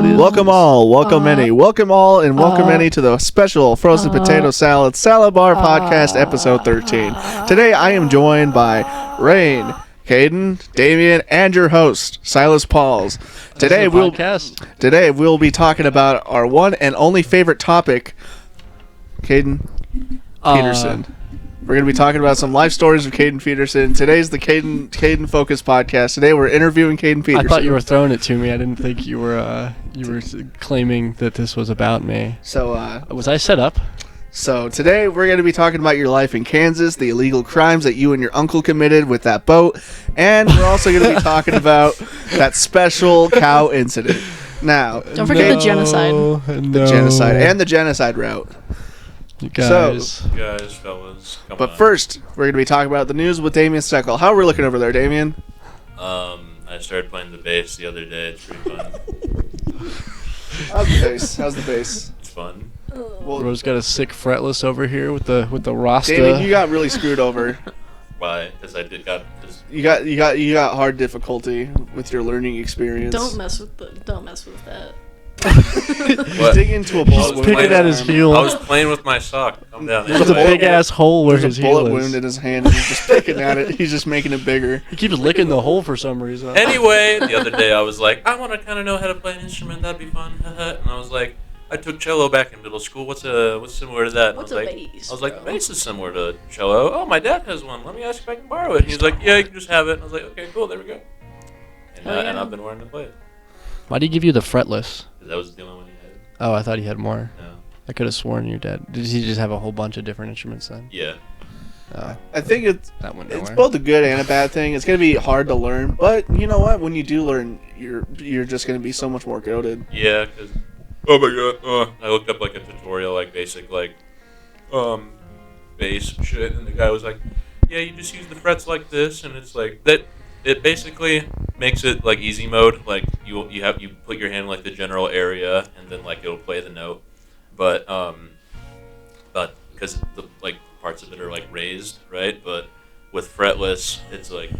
Welcome all, and welcome any to the special frozen potato salad bar podcast episode 13. Today I am joined by Rain, Caden, Damien, and your host Silas Pauls. Today we'll be talking about our one and only favorite topic, Caden Peterson. We're going to be talking about some life stories of Caden Peterson. Today's the Caden Focus podcast. Today we're interviewing Caden Peterson. I thought you were throwing it to me. I didn't think you were claiming that this was about me. So was I set up? So today we're going to be talking about your life in Kansas, the illegal crimes that you and your uncle committed with that boat, and we're also going to be talking about that special cow incident. Now, don't forget the genocide. The genocide and the genocide route. You guys, fellas. But first, we're going to be talking about the news with Damien Steckel. How are we looking over there, Damien? I started playing the bass the other day. It's pretty fun. How's the bass? It's fun. Well, Rose got a sick fretless over here with the Rasta. Damien, you got really screwed over. Why? Because you got hard difficulty with your learning experience. Don't mess with that. What? Dig into a bullet wound. Picking at his heel. I was playing with my sock. Calm down. There's a big ass hole where his There's a heel bullet is. wound in his hand, and he's just picking at it. He's just making it bigger. He keeps licking the hole for some reason. Anyway, the other day I was like, I want to kind of know how to play an instrument. That'd be fun. And I was like, I took cello back in middle school. What's similar to that? What's and a I was like, bass? I was like, the bass is similar to cello. Oh, my dad has one. Let me ask if I can borrow it. And he's like, yeah, you can just have it. And I was like, okay, cool. There we go. And I've been wanting to play it. Why did he give you the fretless? Because that was the only one he had. Oh, I thought he had more. No. I could have sworn your dad. Did he just have a whole bunch of different instruments then? Yeah. Oh, I think it's nowhere. both a good and a bad thing. It's gonna be hard to learn, but you know what? When you do learn, you're just gonna be so much more goated. Yeah, because oh my god, I looked up like a tutorial, like basic bass shit, and the guy was like, yeah, you just use the frets like this, and it's like that. It basically makes it like easy mode, like you put your hand in like the general area, and then like it'll play the note, but because the like parts of it are like raised, right? But with fretless, it's like I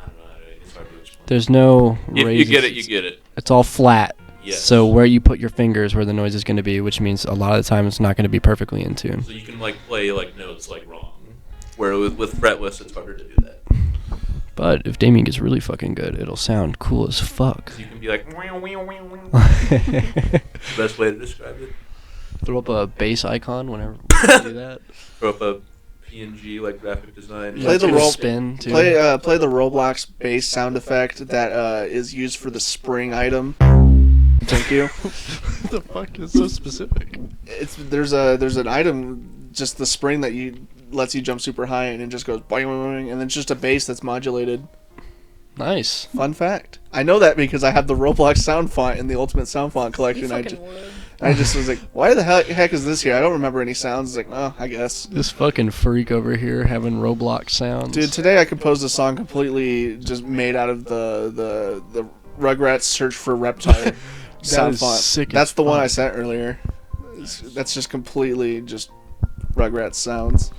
don't know, it's hard to explain. There's no If raises. you get it. It's all flat. Yes. So where you put your fingers, where the noise is going to be, which means a lot of the time it's not going to be perfectly in tune. So you can like play like notes like wrong, where with fretless it's harder to do that. But if Damien gets really fucking good, it'll sound cool as fuck. So you can be like, the best way to describe it. Throw up a bass icon whenever you do that. Throw up a PNG like graphic design. Play It's the gonna roll- spin too. Play the Roblox bass sound effect that is used for the spring item. Thank you. What the fuck is so specific? There's an item, just the spring that lets you jump super high and it just goes boing, boing, boing, and then it's just a bass that's modulated. Nice. Fun fact. I know that because I have the Roblox sound font in the Ultimate Sound Font collection. I just was like, why the heck is this here? I don't remember any sounds. Like, oh, I guess. This fucking freak over here having Roblox sounds. Dude, today I composed a song completely just made out of the Rugrats Search for Reptile sound is font. sick as That's the one fuck. I sent earlier. That's just completely just Rugrats sounds.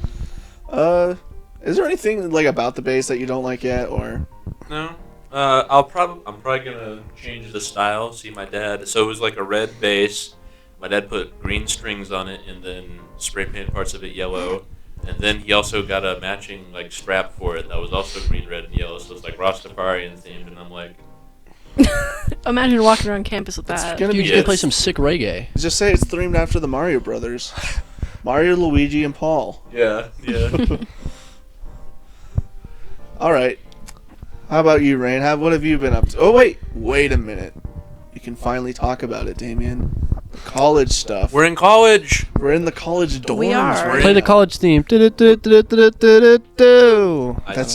Is there anything like about the bass that you don't like yet, or? No. I'm probably gonna change the style. See, my dad. So it was like a red bass. My dad put green strings on it and then spray painted parts of it yellow. And then he also got a matching like strap for it that was also green, red, and yellow. So it's like Rastafarian themed. And I'm like, Imagine walking around campus with that. gonna Dude, be you can play some sick reggae. Just say it's themed after the Mario Brothers. Mario, Luigi, and Paul. yeah. All right. How about you, Rain? What have you been up to? Oh, wait a minute. You can finally talk about it, Damien. College stuff. We're in college. We're in the college dorms. We are. We're Play in- the college theme. That's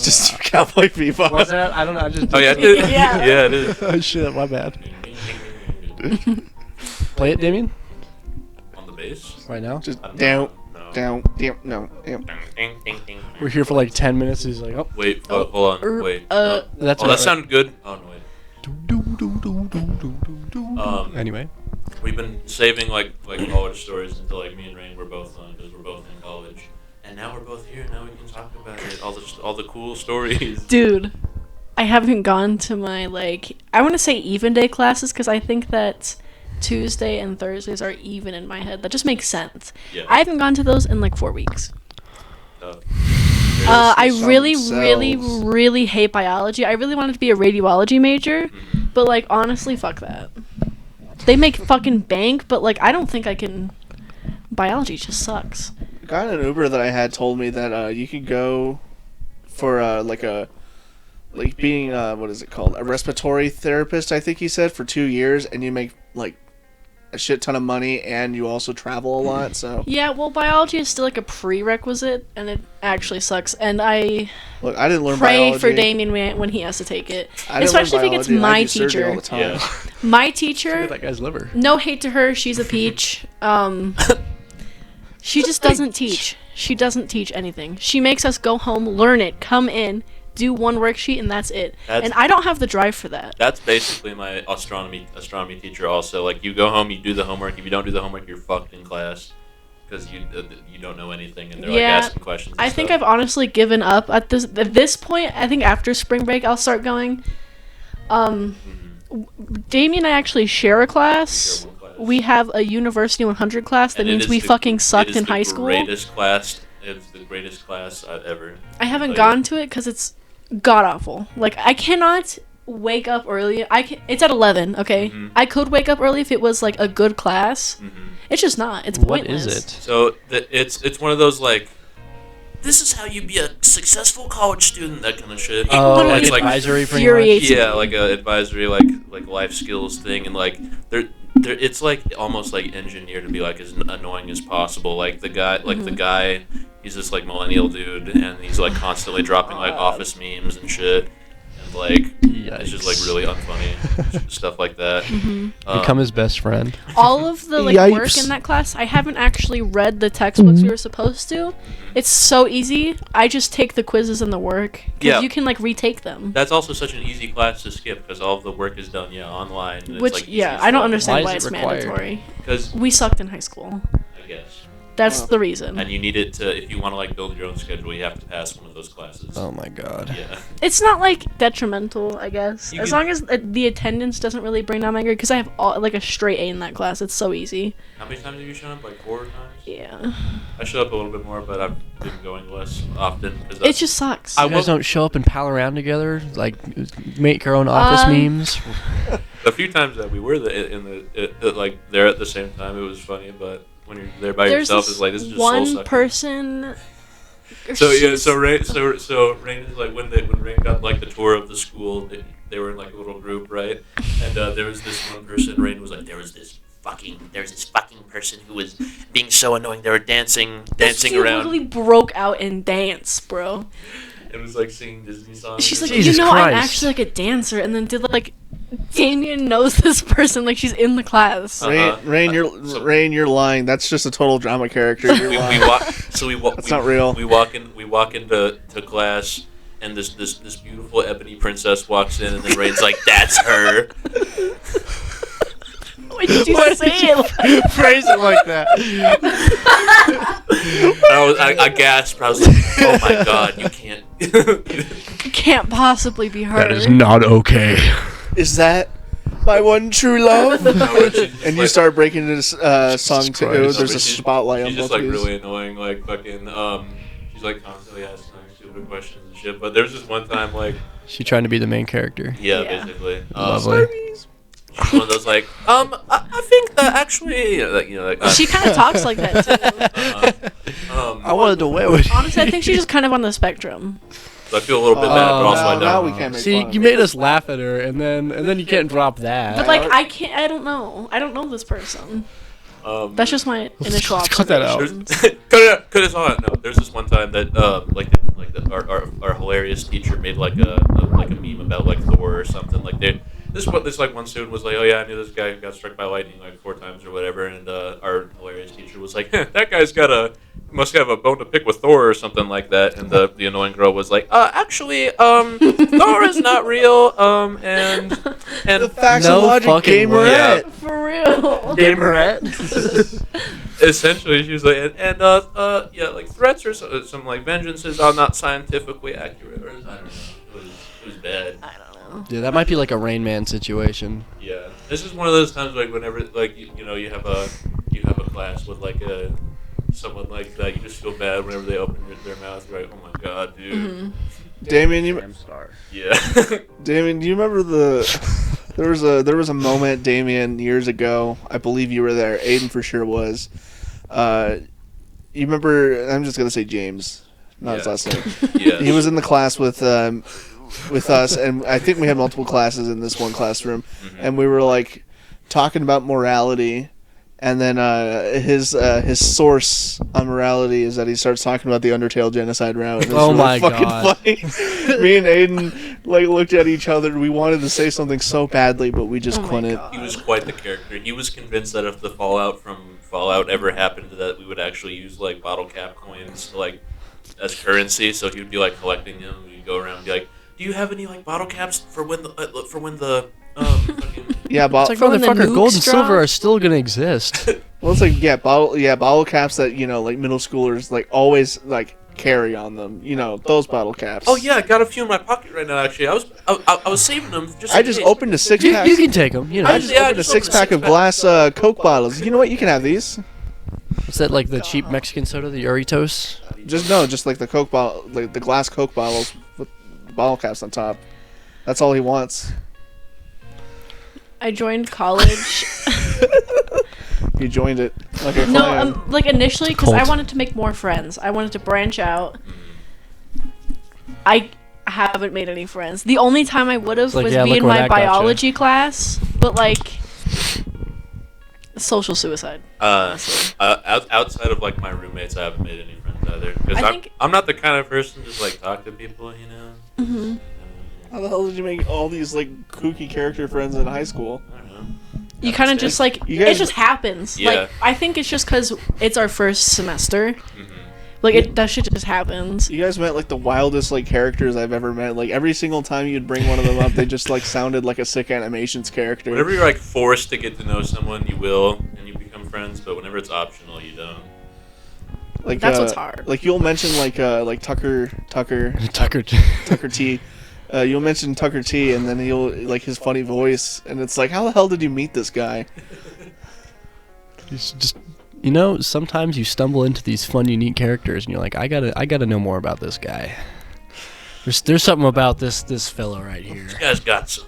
just Cowboy Bebop. What's that? I don't know. I just. Oh yeah, Yeah. yeah, it is. Oh shit, my bad. Play it, Damien. On the bass. Right now. Just I don't down, know. down, down, no. Down. Ding, ding, ding. We're here for like 10 minutes. He's like, oh. Wait, hold on. Wait. That's Oh, right. that sounded good. Oh no, wait. Anyway. We've been saving like college stories until like me and Rain were both on because we're both in college, and now we're both here. Now we can talk about it. All the cool stories. Dude, I haven't gone to my I want to say even day classes because I think that Tuesday and Thursdays are even in my head. That just makes sense. Yeah. I haven't gone to those in like 4 weeks. Tough. I Some really, cells. really hate biology. I really wanted to be a radiology major, Mhm. but like honestly, fuck that. They make fucking bank, but like I don't think I can. Biology just sucks. A guy in an Uber that I had told me that you could go for like being what is it called, a respiratory therapist, I think he said, for 2 years, and you make like a shit ton of money, and you also travel a lot. So Yeah, well, biology is still like a prerequisite, and it actually sucks. And I look, I didn't learn pray biology. for Damien when he has to take it, I didn't especially learn if he gets biology. I my do surgery all teacher. the time. Yeah. My Look at teacher. that guy's liver. No hate to her, she's a peach. She just doesn't teach. She doesn't teach anything. She makes us go home, learn it, come in, do one worksheet, and that's it. That's- And I don't have the drive for that. That's basically my astronomy teacher also. Like, you go home, you do the homework. If you don't do the homework, you're fucked in class because you don't know anything, and they're Yeah, like asking questions. And I think stuff. I've honestly given up at this point. I think after spring break I'll start going. Damien and I actually share a class. Share one class. We have a University 100 class. That And it means is we the- fucking it sucked is in the high school. Greatest class. It's the greatest class I've ever. I haven't Like- gone to it because it's god awful. Like I cannot wake up early. It's at 11. Okay, Mhm. I could wake up early if it was like a good class. Mhm. It's just not. It's What pointless. is it? So it's one of those like, this is how you be a successful college student, that kind of shit. Oh, literally like it's like advisory pretty infuriates much? me. yeah, like a advisory, like life skills thing, and like it's like almost like engineered to be like as annoying as possible. Like the guy, he's this like millennial dude, and he's like constantly dropping like office memes and shit, and like it's just like Yikes. really unfunny stuff like that. Become his best friend. All of the like work Yipes. in that class, I haven't actually read the textbooks we were supposed to. It's so easy. I just take the quizzes and the work because Yeah. you can like retake them. That's also such an easy class to skip because all of the work is done online. And Which it's like yeah, I don't understand Why why is it's it required? mandatory. because We sucked in high school. I guess. That's Oh. the reason. And you need it to, if you want to like build your own schedule, you have to pass one of those classes. Oh my god. Yeah. It's not like detrimental, I guess. You As could- long as the attendance doesn't really bring down my grade, because I have like a straight A in that class. It's so easy. How many times have you shown up? Like 4 times? Yeah. I show up a little bit more, but I've been going less often. Cause It just sucks. I You guys will- don't show up and pal around together, like make your own office memes. a few times that we were like there at the same time, it was funny. But when you're there by There's yourself, this it's like this is just one soul-sucking. person. So yeah, she's- so Rain is like when Rain got like the tour of the school, they were in like a little group, right? And there was this one person. Rain was like, there's this fucking person who was being so annoying. They were dancing She around. literally broke out in dance, bro. It was like singing Disney songs. She's like, Jesus I'm Christ. actually like a dancer, and then did like, Damien knows this person, like she's in the class. Uh-huh. Rain, So- you're lying. That's just a total drama character. You're we lying. walk. That's not real. We walk into class, and this beautiful ebony princess walks in, and then Rain's like, "That's her." Why did you say it? Phrase it like that. I gasped. I was like, "Oh my god, you can't." Can't possibly be her. That is not okay. Is that my one true love? She's And you like- start breaking into song two. Christ. There's a but she's- spotlight on She's both just like of these. really annoying, like fucking. She's like constantly asking like stupid questions and shit. But there was this one time, like, She trying to be the main character. Yeah. basically. Lovely. She's one of those like, I think that actually, She kind of talks like that too. I wanted to wear it. Honestly, I think she's just kind of on the spectrum. So I feel a little bit bad, but also I now don't. we can't make See, fun of you it. made us laugh at her, and then you can't drop that. But like, I can't. I don't know. I don't know this person. That's just my initial Let's cut that out. observations. Cut it on. No, there's this one time that our hilarious teacher made like a meme about like Thor or something. Like this one student was like, oh yeah, I knew this guy who got struck by lightning like 4 times or whatever, and our hilarious teacher was like, that guy's must have a bone to pick with Thor or something like that. And the annoying girl was like, actually, Thor is not real. And The facts No of logic fucking way. gamerette. For real. Gamerette. essentially she was like, yeah, like threats or some like vengeances are not scientifically accurate, or I don't know. It was bad. I don't know. Yeah, that might be like a Rain Man situation. Yeah. This is one of those times like whenever like you have a class with like someone like that, you just feel bad whenever they open their mouth. You're like, oh my god, dude. Mm-hmm. Damien, yeah. Damien, do you remember there was a moment, Damien, years ago. I believe you were there. Aiden for sure was. You remember? I'm just gonna say James, not his last name. Yeah. He was in the class with us, and I think we had multiple classes in this one classroom, and we were like talking about morality, and then his source on morality is that he starts talking about the Undertale genocide route. And it's Oh really my fucking God. funny. Me and Aiden like looked at each other. We wanted to say something so badly, but we just Oh my couldn't. God. He was quite the character. He was convinced that if the fallout from Fallout ever happened, that we would actually use like bottle cap coins like as currency. So he would be like collecting them. We'd go around and be like, "Do you have any like bottle caps for when the fucking Yeah, It's like, For when the motherfucker, gold and nukes silver drop? are still gonna exist. well, it's like bottle caps that like middle schoolers like always like carry on them. Those bottle caps. Oh yeah, I got a few in my pocket right now. Actually, I was saving them. I in just case. opened a six you, pack. you can take them. You know, I just opened a just six opened a pack of six-pack. glass Coke bottles. You know what? You can have these. is that like the cheap Mexican soda, the Doritos? Just like the Coke bottle, like the glass Coke bottles with bottle caps on top. That's all he wants. I joined college. He joined it like a No, clan. like initially because I Cult. wanted to make more friends. I wanted to branch out. I haven't made any friends. The only time I would have Like, was yeah, be look in where my that got ya. biology class, but like social suicide. Outside of like my roommates, I haven't made any friends either. Because I think- I'm not the kind of person to just like talk to people, you know. Mm-hmm. How the hell did you make all these like kooky character friends in high school? I don't know. You kind of just like You guys- it just happens. Yeah. Like I think it's just because it's our first semester. Mhm. Like that shit just happens. You guys met like the wildest like characters I've ever met. Like every single time you'd bring one of them up, they just like sounded like a sick animations character. Whenever you're like forced to get to know someone, you will, and you become friends. But whenever it's optional, you don't. Like That's what's hard. Like you'll mention like Tucker Tucker. T. You'll mention Tucker T, and then he'll like his funny voice, and it's like, how the hell did you meet this guy? Just sometimes you stumble into these fun, unique characters, and you're like, I gotta know more about this guy. There's something about this fellow right here. This guy's got some.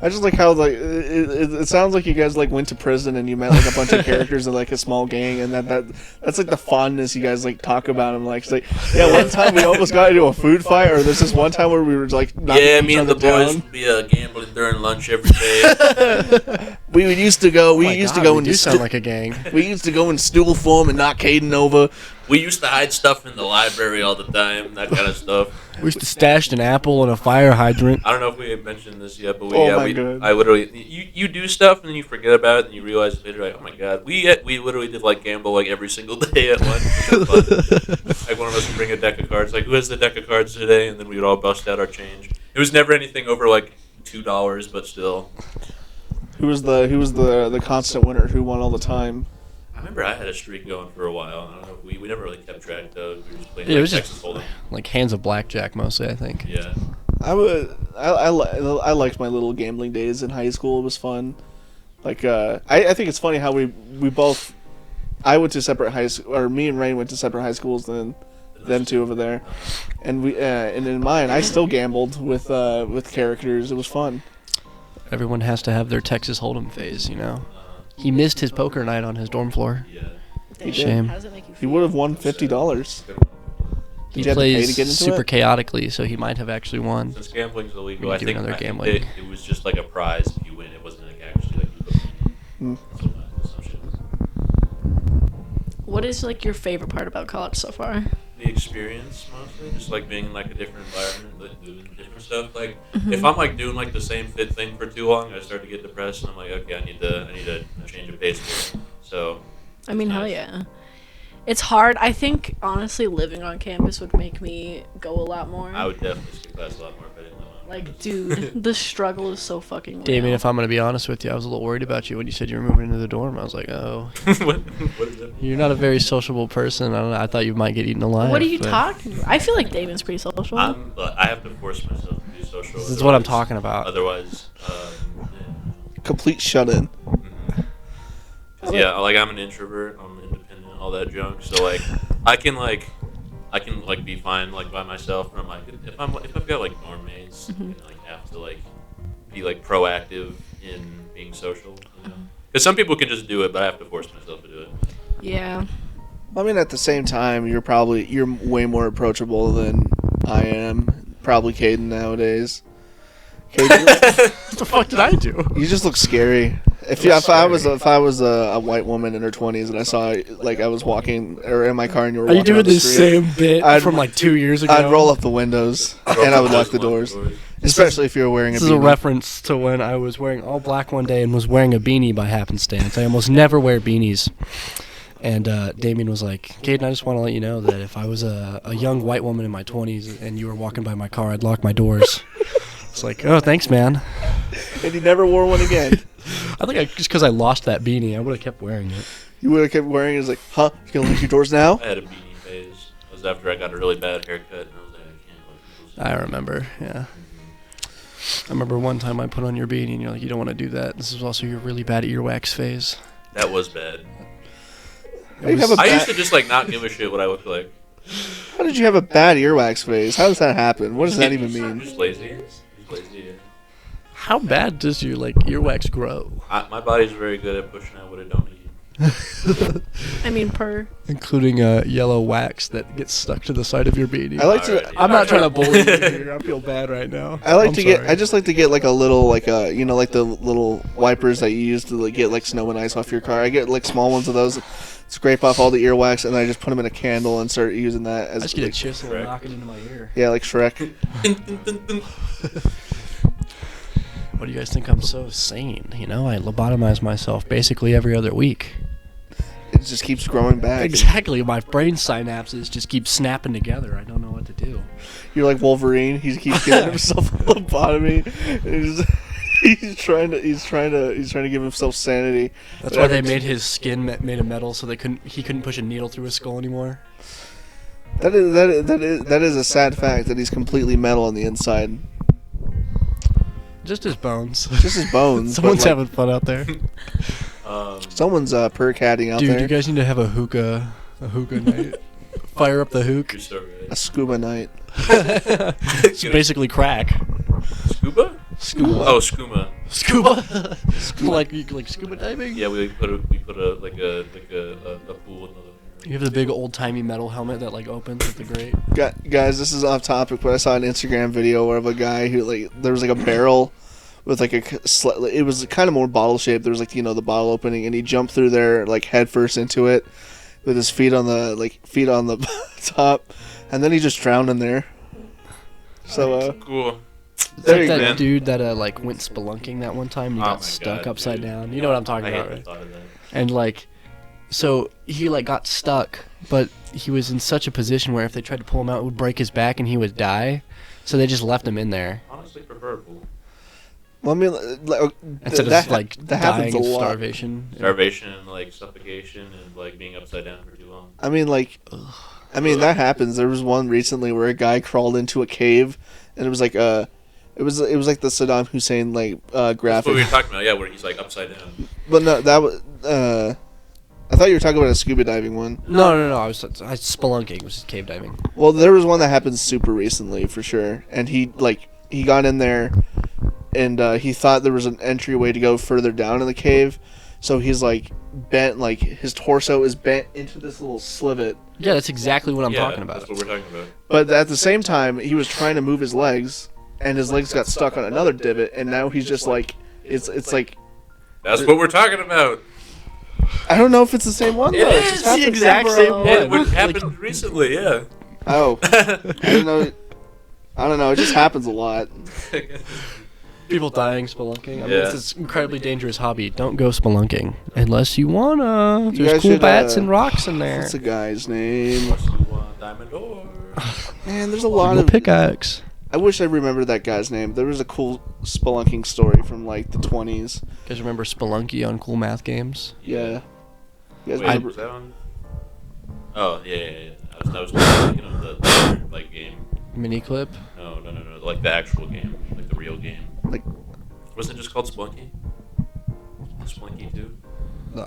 I just like how like it sounds like you guys like went to prison and you met like a bunch of characters in like a small gang, and that's like the fondness you guys like talk about him. Like, it's like yeah, one time we almost got into a food fight, or there's this one time where we were like knocking Yeah, each me and the other boys down. would be gambling during lunch every day. We used to go. Oh my God, go we into do sound like a gang. we used to go in stool form and knock Caden over. We used to hide stuff in the library all the time, that kind of stuff. We used to stash an apple in a fire hydrant. I don't know if we had mentioned this yet, but Oh my God. I literally, you do stuff and then you forget about it and you realize later, like, oh my god, we literally did like gamble like every single day at lunch. It was so fun. Like one of us would bring a deck of cards, like who has the deck of cards today, and then we would all bust out our change. It was never anything over like $2, but still. Who was the constant winner? Who won all the time? I remember I had a streak going for a while. I don't know. We never really kept track though. We were just playing Yeah, it like was just- Texas Hold'em. Like hands of blackjack mostly, I think. Yeah. I liked my little gambling days in high school. It was fun. Like I think it's funny how we both. I went to separate high school, or me and Rain went to separate high schools than them two over there, and and in mine I still gambled with characters. It was fun. Everyone has to have their Texas Hold'em phase, you know. He missed his poker night on his dorm floor. Yeah. He did. Shame. How does it make you He feel? would have won $50. He Did you have to pay plays to get into super it? chaotically, so he might have actually won. Since gambling's illegal, We I do think another back in the gambling. day, it was just like a prize if you win. It wasn't like actually like you put money in. Mm. That's what my assumption is. What is like your favorite part about college so far? The experience mostly, just like being in like a different environment, like doing different stuff. Like Mm-hmm. if I'm like doing like the same fit thing for too long, I start to get depressed, and I'm like, okay, I need a change of pace here. So I mean, hell nice. yeah. It's hard. I think honestly, living on campus would make me go a lot more. I would definitely skip class a lot more if I didn't live on Like, campus. dude, the struggle is so fucking real. Damien, if I'm gonna be honest with you, I was a little worried about you when you said you were moving into the dorm. I was like, oh, what is that? you're not a very sociable person. I don't know. I thought you might get eaten alive. What are you but talking about? I feel like Damien's pretty social. I have to force myself to be social. This is what I'm otherwise- talking about. Otherwise, yeah. complete shut-in. Yeah, like I'm an introvert, I'm independent, all that junk. So like, I can be fine like by myself. And I'm like, if I've got like dorm mates, I like have to like be like proactive in being social. You know, because some people can just do it, but I have to force myself to do it. Yeah. I mean, at the same time, you're way more approachable than I am. Probably Caden nowadays. Caden, What the fuck did I do? you just look scary. If I was a white woman in her 20s and I saw like I was walking or in my car and you were Are you walking doing down the the street, same bit I'd- from like 2 years ago? I'd roll up the windows and I would lock the doors. Especially if you were wearing This a is a beanie. reference to when I was wearing all black one day and was wearing a beanie by happenstance. I almost never wear beanies. And Damien was like, Caden, I just want to let you know that if I was a young white woman in my 20s and you were walking by my car, I'd lock my doors. It's like, oh, thanks, man. And he never wore one again. I think just because I lost that beanie, I would have kept wearing it. You would have kept wearing it. It's like, huh? You gonna lock your doors now? I had a beanie phase. It was after I got a really bad haircut, and I was like, I can't let people see I remember, yeah. I remember one time I put on your beanie and you're like, you don't want to do that. This is also your really bad earwax phase. That was bad. How do you have a I bad- used to just like not give a shit what I looked like. How did you have a bad earwax phase? How does that happen? What does that even mean? Just lazy. Just lazy. Yeah. How bad does your like earwax grow? My body's very good at pushing out what it don't need. I mean, per. Including yellow wax that gets stuck to the side of your beanie. I like to. Alright, I'm not trying to Alright. bully you here. I feel bad right now. I like I'm to get. sorry. I just like to get like a little like like the little wipers that you use to like, get like snow and ice off your car. I get like small ones of those, scrape off all the earwax, and I just put them in a candle and start using that as I just get a like, chisel and Shrek. knock it into my ear. yeah, like Shrek. What do you guys think? I'm so sane. You know, I lobotomize myself basically every other week. It just keeps growing back. Exactly. My brain synapses just keep snapping together. I don't know what to do. You're like Wolverine. He keeps giving himself a lobotomy. He's trying to give himself sanity. That's why they made his skin made of metal, so he couldn't push a needle through his skull anymore. That is a sad fact that he's completely metal on the inside. Just his bones. Just his bones. but, Someone's like, having fun out there. someone's percatting out Dude, there. you guys need to have a hookah night. Fire up the hook. You're so right. A scuba night. It's basically crack. Scuba? Scuba. Oh, skooma. Scuba. like scuba diving. Yeah, we put a pool in the. You have the big old timey metal helmet that like opens at the grate. Guys, this is off topic, but I saw an Instagram video of a guy who like there was like a barrel with like it was kind of more bottle shaped. There was like the bottle opening, and he jumped through there like head first into it with his feet on the top, and then he just drowned in there. So Cool. It's There like you that go. dude that like went spelunking that one time and he Oh got my stuck God, upside dude. down. You know what I'm talking I about, hate the right? thought of that. And like, so he like got stuck, but he was in such a position where if they tried to pull him out, it would break his back and he would die. So they just left him in there Honestly, preferable. well, I mean, like, instead that of like that happens dying a of lot. starvation. Starvation and like suffocation and like being upside down for too long. I mean, like, that happens. There was one recently where a guy crawled into a cave, and it was like it was like the Saddam Hussein like That's graphic. what we were talking about. Yeah, where he's like upside down. But no, that was. I thought you were talking about a scuba diving one. No. I spelunking, which is cave diving. Well, there was one that happened super recently for sure, and he got in there, and he thought there was an entryway to go further down in the cave, so he's like bent, like his torso is bent into this little slivet. Yeah, that's exactly what I'm Yeah, talking about. That's what we're talking about. But at the same time, he was trying to move his legs, and his legs got stuck on another divot, and now he's just like it's like That's what we're talking about. I don't know if it's the same one. It though. is just the happened exact over same a- one. It Like- happened recently. Yeah. Oh, I don't know. I don't know. It just happens a lot. People dying spelunking. I mean, Yeah. it's an incredibly dangerous hobby. Don't go spelunking unless you wanna. You There's guys cool should, bats and rocks in there. What's the guy's name? Unless you want diamond ore. Man, there's a lot Little of. pickaxe. I wish I remembered that guy's name. There was a cool spelunking story from like the 20s. You guys remember Spelunky on Cool Math Games? Yeah. You guys Wait, remember? was that on? Oh yeah. I was thinking of the like game. Mini clip. No, like the actual game, like the real game. Like, Wasn't it just called Splunky? Splinky too? No,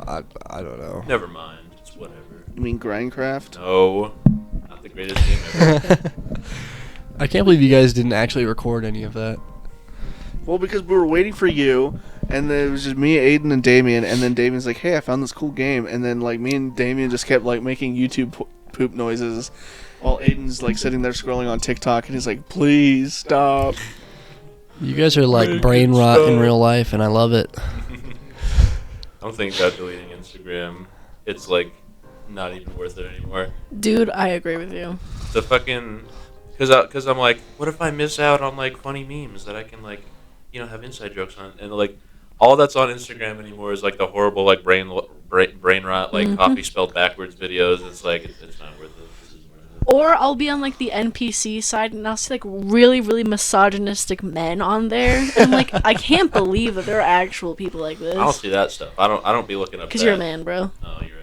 I don't know. Never mind. It's whatever. You mean Grindcraft? No, not the greatest game ever. I can't believe you guys didn't actually record any of that. Well, because we were waiting for you, and then it was just me, Aiden, and Damien, and then Damien's like, hey, I found this cool game, and then, like, me and Damien just kept, like, making YouTube poop noises while Aiden's, like, sitting there scrolling on TikTok, and he's like, please stop. You guys are like Make brain it rot in stop. real life, and I love it. I'm thinking about deleting Instagram. It's like not even worth it anymore. Dude, I agree with you. The fucking, cause I'm like, what if I miss out on like funny memes that I can like, have inside jokes on, and like all that's on Instagram anymore is like the horrible like brain rot like coffee spelled backwards videos. It's like it's not worth it. This isn't worth it. Or I'll be on like the NPC side and I'll see like really, really misogynistic men on there. And I'm like, I can't believe that there are actual people like this. I don't see that stuff. I don't be looking up. Because that. you're a man, bro. Oh, you're right.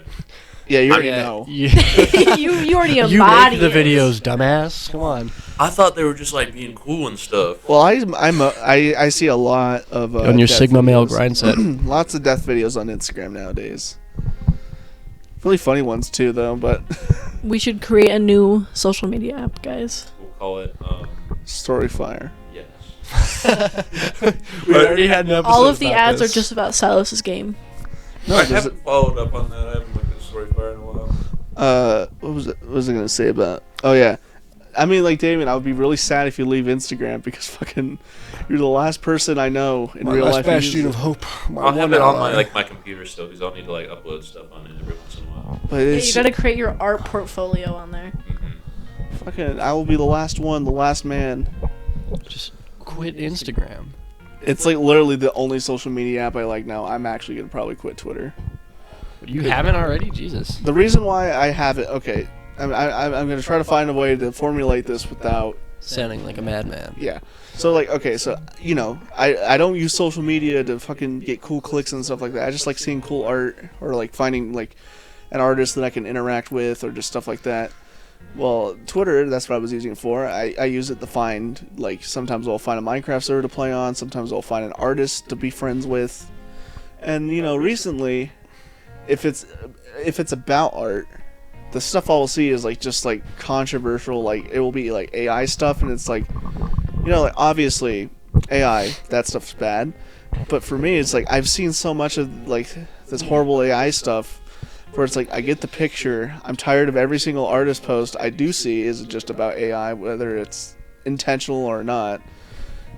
Yeah, you already Yeah, know. you already You embody make the it. videos, dumbass. Come on. I thought they were just like being cool and stuff. Well, I see a lot of On your death Sigma male videos. grind set. Lots of death videos on Instagram nowadays. Really funny ones too, though. But We should create a new social media app, guys. We'll call it Storyfire. yes. We already had an episode All of the about ads this. are just about Silas's game. No, I there's haven't followed up on that. I haven't looked at Storyfire in a while. what was I gonna say about? Oh yeah, I mean, like Damien, I would be really sad if you leave Instagram because fucking, you're the last person I know in My real last life. who bastion uses of hope. My I'll have one it on ally. my computer still because I'll need to like upload stuff on it every once in a while. But Yeah, it's you gotta create your art portfolio on there. fucking. I will be the last one, the last man. Just quit Instagram. It's like literally the only social media app I like now. I'm actually gonna probably quit Twitter. You haven't already? Jesus. The reason why I have it, okay, I'm gonna try to find a way to formulate this without. Sounding like a madman. Yeah. So like, okay, so I don't use social media to fucking get cool clicks and stuff like that. I just like seeing cool art or like finding like an artist that I can interact with or just stuff like that. Well, Twitter, that's what I was using it for. I use it to find, like, sometimes I'll find a Minecraft server to play on, sometimes I'll find an artist to be friends with. And, recently, if it's about art, the stuff I will see is, like, just, like, controversial, like, it will be, like, AI stuff, and it's, like, like, obviously, AI, that stuff's bad. But for me, it's, like, I've seen so much of, like, this horrible AI stuff, where it's like, I get the picture, I'm tired of every single artist post I do see is just about AI, whether it's intentional or not.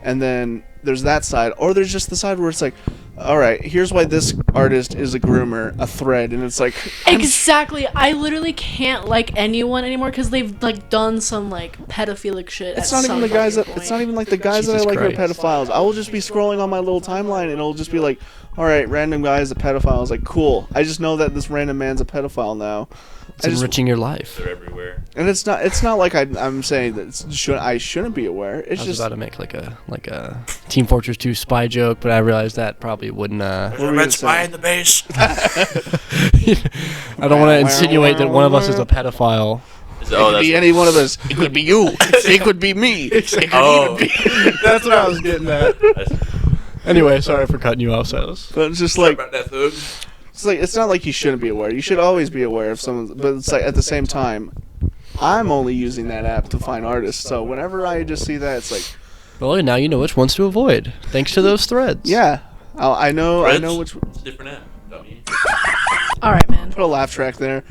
And then there's that side, or there's just the side where it's like, alright, here's why this artist is a groomer, a thread, and it's like... Exactly. I literally can't like anyone anymore because they've like done some like pedophilic shit. It's at not even some the guys that... fucking It's not point. even like the guys that I Jesus like are Christ. pedophiles. I will just be scrolling on my little timeline, and it'll just be like, alright, random guy is a pedophile. I was like, cool. I just know that this random man's a pedophile now. It's I just- enriching your life. They're everywhere. And it's not like I'm saying that I shouldn't be aware. I It's was just... about to make like a Team Fortress 2 spy joke, but I realized that probably wouldn't. There's were a you red gonna spy say? in the base. I don't want to insinuate that one of us is a pedophile. It could be any one of us. It could be you. It could be me. It could Oh. even be. That's what I was getting at. Anyway, sorry for cutting you off, Silas. But it's just Sorry like about that, thug. it's not like you shouldn't be aware. You should always be aware of someone. But it's like at the same time, I'm only using that app to find artists. So whenever I just see that, it's like, Well, now you know which ones to avoid, thanks to those threads. yeah, I know Threads? which. It's a different app. Dummy. All right, man. Put a laugh track there.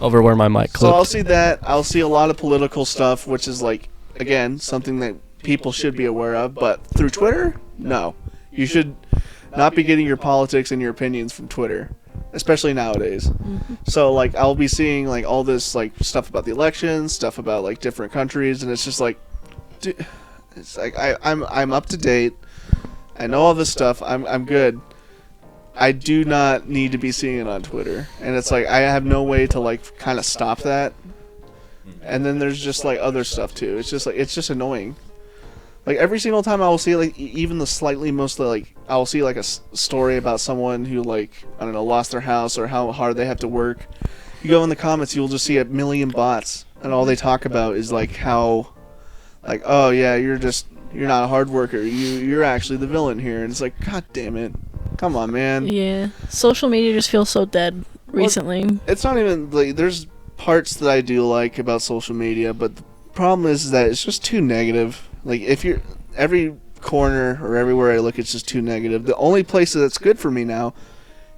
Over where my mic So I'll clipped. see that. I'll see a lot of political stuff, which is like, again, something that people should be aware of. But through Twitter, no. You should not be getting your politics and your opinions from Twitter, especially nowadays. So like, I'll be seeing like all this like stuff about the elections, stuff about like different countries, and it's just like, dude, it's like I'm up to date. I know all this stuff. I'm good. I do not need to be seeing it on Twitter. And it's like I have no way to like kind of stop that. And then there's just like other stuff too. It's just annoying. Like every single time I will see like even the slightly most like I will see like a story about someone who like I don't know lost their house or how hard they have to work. You go in the comments, you'll just see a million bots, and all they talk about is like how, like, oh yeah, you're not a hard worker. You're actually the villain here, and it's like, god damn it. Come on, man. Yeah. Social media just feels so dead recently. It's not even like there's parts that I do like about social media, but the problem is that it's just too negative. Like if you're every corner or everywhere I look, it's just too negative. The only place that's good for me now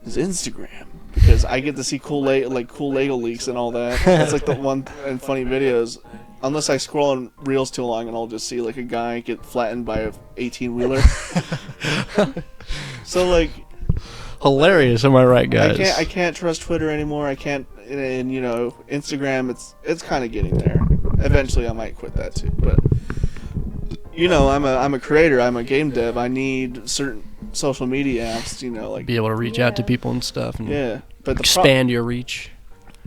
is Instagram because I get to see cool Lego leaks and all that. That's like the one and funny videos. Unless I scroll on Reels too long and I'll just see like a guy get flattened by a 18-wheeler. So like Hilarious, am I right, guys? I can't trust Twitter anymore. I can't, and you know, Instagram. It's kind of getting there. Eventually, I might quit that too. But you know, I'm a creator. I'm a game dev. I need certain social media apps. You know, like Be able to reach out to people and stuff and yeah. But expand your reach.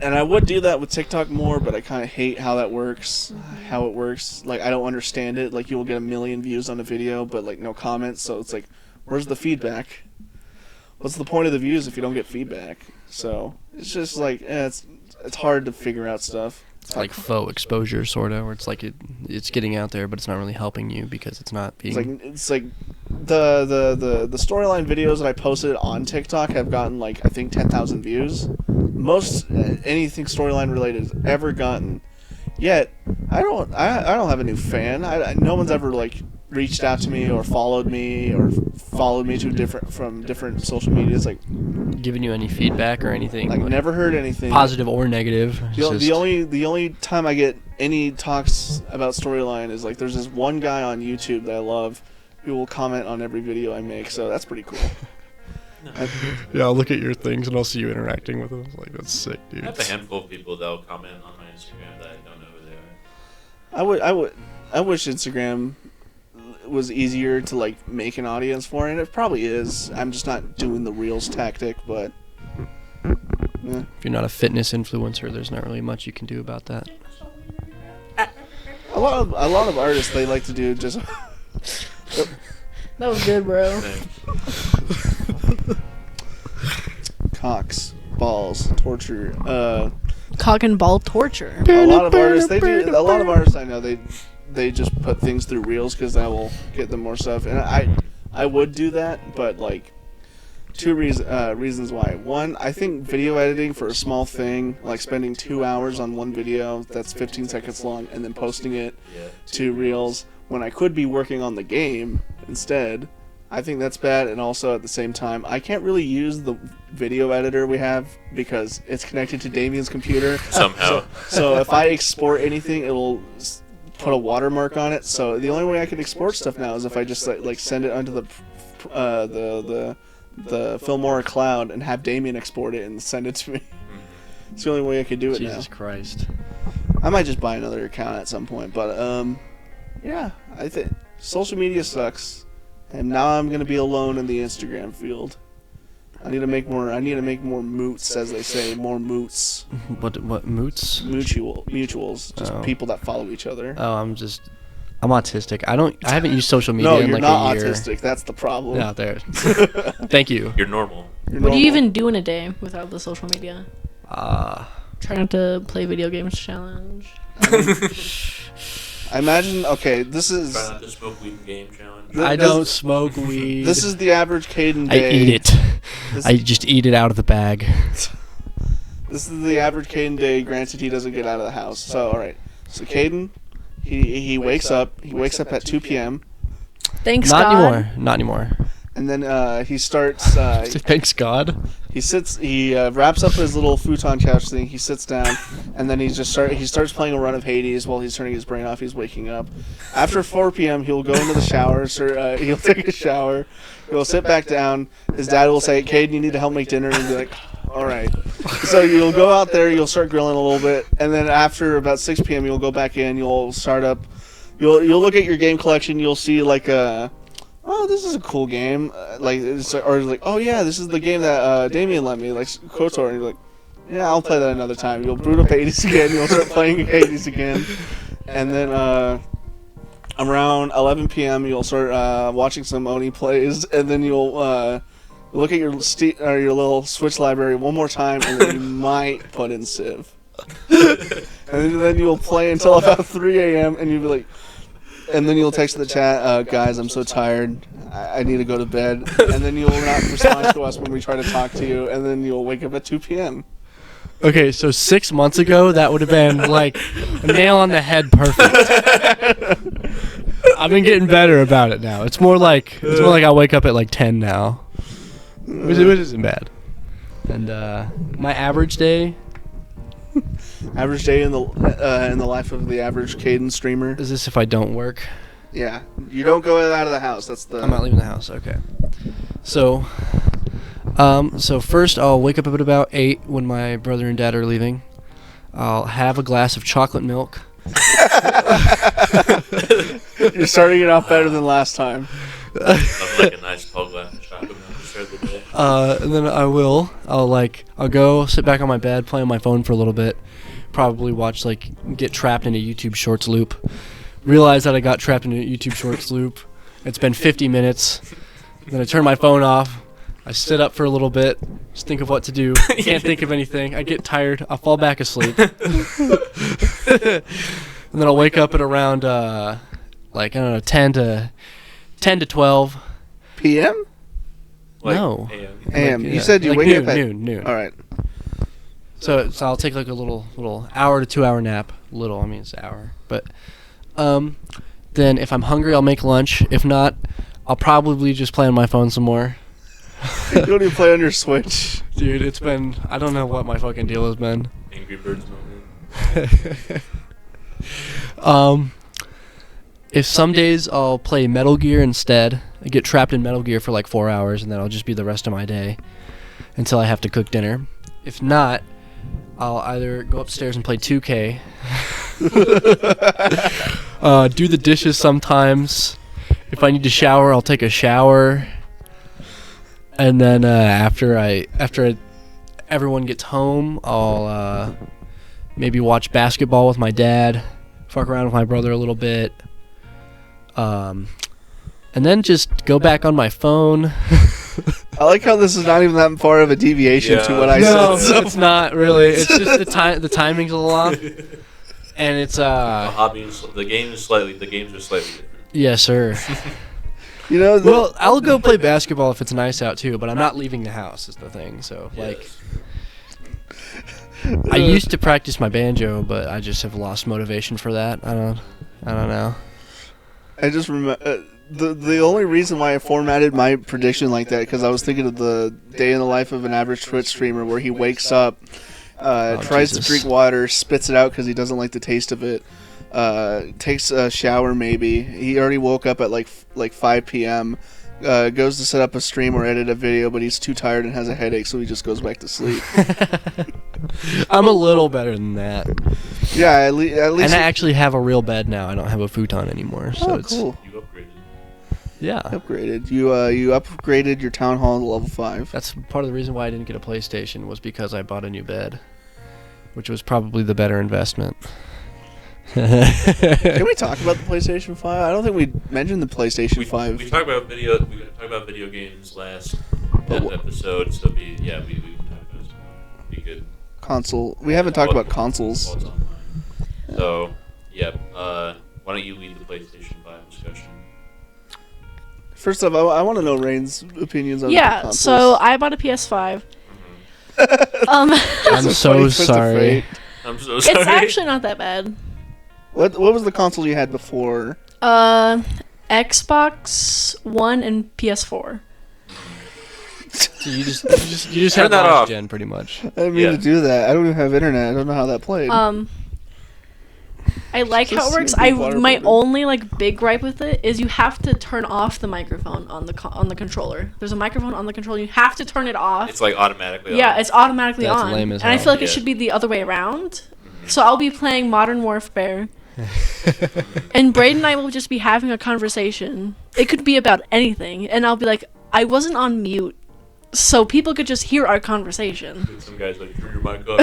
and I would do that with TikTok more, but I kind of hate how that works. How it works. Like I don't understand it. Like you'll get 1 million views on a video, but like no comments. So it's like, where's the feedback? What's the point of the views if you don't get feedback? So it's just like it's hard to figure out stuff. It's like faux exposure, sort of, where it's like it's getting out there, but it's not really helping you because it's not being. It's like the storyline videos that I posted on TikTok have gotten like I think 10,000 views. Most anything storyline related has ever gotten. Yet I don't have a new fan. No one's ever like reached out to me or followed me to different social medias. Like Giving you any feedback or anything. like never heard anything. Positive or negative. The only time I get any talks about storyline is like there's this one guy on YouTube that I love who will comment on every video I make, so that's pretty cool. Yeah, I'll look at your things and I'll see you interacting with them. Like that's sick, dude. I have a handful of people that will comment on my Instagram that I don't know who they are. I wish Instagram was easier to like make an audience for, and it probably is. I'm just not doing the Reels tactic, but yeah. If you're not a fitness influencer, there's not really much you can do about that. A lot of artists, they like to do just That was good, bro. cocks, balls, torture. Cock and ball torture. A lot of artists I know they just put things through Reels because that will get them more stuff, and I would do that, but like two reasons why. One, I think video editing for a small thing, like spending 2 hours on one video that's 15 seconds long and then posting it to Reels when I could be working on the game instead, I think that's bad. And also at the same time, I can't really use the video editor we have because it's connected to Damien's computer Somehow. So if I export anything, it'll put a watermark on it. So the only way I can export stuff now is if I just like send it onto the Filmora cloud and have Damien export it and send it to me. It's the only way I could do it now. Jesus Christ. I might just buy another account at some point, but yeah, I think social media sucks, and now I'm gonna be alone in the Instagram field. I need to make more moots, as they say, more moots. What moots? Mutuals, just people that follow each other. Oh, I'm autistic. I haven't used social media No, in you're like not a year. autistic. That's the problem. Yeah, there. Thank you. You're normal. You're What do normal. you even do in a day without the social media? Uh, Try not to play video games challenge. I imagine. Okay, this is Try not to smoke weed in game challenge. Th- I this- don't smoke weed. this is the average Caden I day. eat it. This- I just eat it out of the bag. This is the average Caden day. Granted, he doesn't get out of the house. So all right. So Caden, he wakes up. He wakes up at 2 p.m. Thanks, Not God. anymore. Not anymore. and then he starts. Thanks God. He sits. He wraps up his little futon couch thing. He sits down, and then he starts playing a run of Hades while he's turning his brain off. He's waking up. After 4 p.m., he'll go into the shower. He'll take a shower. He'll sit back down. His dad will say, "Caden, you need to help make dinner," and he'll be like, "All right." So you'll go out there. You'll start grilling a little bit, and then after about 6 p.m., you'll go back in. You'll start up. You'll look at your game collection. You'll see like oh, this is a cool game. Oh yeah, this is the game that Damien lent me, like KOTOR. And you're like, yeah, I'll play that another time. You'll boot up Hades again. You'll start playing Hades again, and then around 11 p.m. you'll start watching some Oni plays, and then you'll look at your your little Switch library one more time, and then you might put in Civ, and then you'll play until about 3 a.m. and you'll be like. And then you'll text the chat, guys, I'm so tired. I need to go to bed, and then you'll not respond to us when we try to talk to you, and then you'll wake up at 2 p.m. Okay, so 6 months ago, that would have been like a nail on the head, perfect. I've been getting better about it now. It's more like I wake up at like 10 now, which isn't bad. And my average day Average day in the life of the average Caden streamer. is this if I don't work. Yeah, you don't go out of the house. That's the. I'm not leaving the house. Okay. So first I'll wake up at about 8 when my brother and dad are leaving. I'll have a glass of chocolate milk. You're starting it off better than last time. I'd like a nice tall glass of chocolate milk to start the day. And then I'll go sit back on my bed, play on my phone for a little bit, probably watch get trapped in a YouTube Shorts loop. Realize that I got trapped in a YouTube Shorts loop. It's been 50 minutes. Then I turn my phone off. I sit up for a little bit, just think of what to do. Can't think of anything. I get tired. I'll fall back asleep. And then I'll wake up at around 10 to 12. PM? No. AM. AM. Yeah, You said you like wake up at noon. All right. So I'll take like a little hour to 2 hour nap. Little, I mean it's an hour. But then if I'm hungry, I'll make lunch. If not, I'll probably just play on my phone some more. You don't even play on your Switch. Dude, it's been, I don't know what my fucking deal has been. Angry Birds moment. If some days I'll play Metal Gear instead, I get trapped in Metal Gear for like 4 hours, and then I'll just be the rest of my day until I have to cook dinner. If not, I'll either go upstairs and play 2K, do the dishes sometimes. If I need to shower, I'll take a shower. And then after everyone gets home, I'll maybe watch basketball with my dad, fuck around with my brother a little bit, and then just go back on my phone. I like how this is not even that far of a deviation to Yeah. what I No, said. it's not really. It's just the timing's a little off, and it's The hobby is, the games are slightly different. yes sir. You know, Well, I'll go play basketball if it's nice out too, but I'm not leaving the house is the thing. So Yes. I used to practice my banjo, but I just have lost motivation for that. I don't know. I just remember the only reason why I formatted my prediction like that because I was thinking of the day in the life of an average Twitch streamer where he wakes up, tries Jesus. to drink water, spits it out because he doesn't like the taste of it, takes a shower maybe. He already woke up at like 5 p.m. Goes to set up a stream or edit a video, but he's too tired and has a headache, so he just goes back to sleep. I'm a little better than that. Yeah, at least. And I actually have a real bed now. I don't have a futon anymore. So Oh, it's cool. You upgraded. yeah. Upgraded. You upgraded your town hall to level 5. That's part of the reason why I didn't get a PlayStation was because I bought a new bed, which was probably the better investment. Can we talk about the PlayStation 5? I don't think we mentioned the PlayStation 5. We talked about video games last episode, so we can talk about it. Be good. Console. We haven't talked about consoles. What's online. So, yeah. Why don't you lead the PlayStation 5 discussion? First off, I want to know Rain's opinions on the Yeah, consoles. so I bought a PS5. I'm It's a so funny twist of sorry. fate. I'm so sorry. It's actually not that bad. What was the console you had before? Xbox One and PS4. So you just Turn had that last off. gen pretty much. I didn't mean Yeah. to do that. I don't even have internet. I don't know how that played. I like how Just it works. seems like My waterboarding. only big gripe with it is you have to turn off the microphone on the controller. There's a microphone on the controller. You have to turn it off. It's like automatically Yeah, on. it's automatically That's on. lame as And I hell. feel like it Yeah. should be the other way around. So I'll be playing Modern Warfare. And Braden and I will just be having a conversation. It could be about anything. And I'll be like, I wasn't on mute. So people could just hear our conversation. Some guys like, turn your mic up.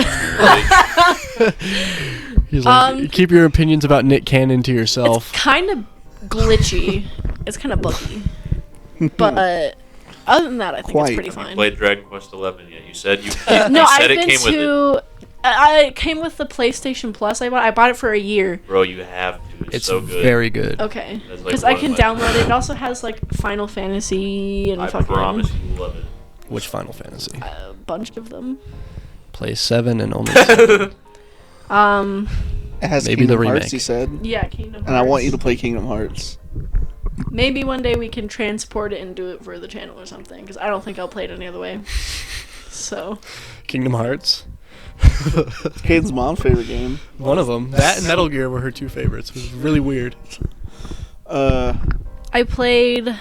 He's like, keep your opinions about Nick Cannon to It's yourself. kind of glitchy. It's kind of buggy. But other than that, I think Quite. it's pretty Have you fine. played Dragon Quest 11 yet? You said you No, said I've it been came with it. to. I came with the PlayStation Plus. I bought it for a year. Bro, you have to. It's It's so good. very good. Okay. That's, like, Because I one can of my download it. It favorites. also has like Final Fantasy and I fucking promise you will love it. Which Final Fantasy? a bunch of them. Play 7 and only 7. It has Maybe the Kingdom Hearts, remake. he said. Yeah, Kingdom Hearts. And I want you to play Kingdom Hearts. Maybe one day we can transport it and do it for the channel or something. Because I don't think I'll play it any other way. So. Kingdom Hearts. It's Caden's mom's favorite game. One of them. That and Metal Gear were her two favorites. It was really weird. I played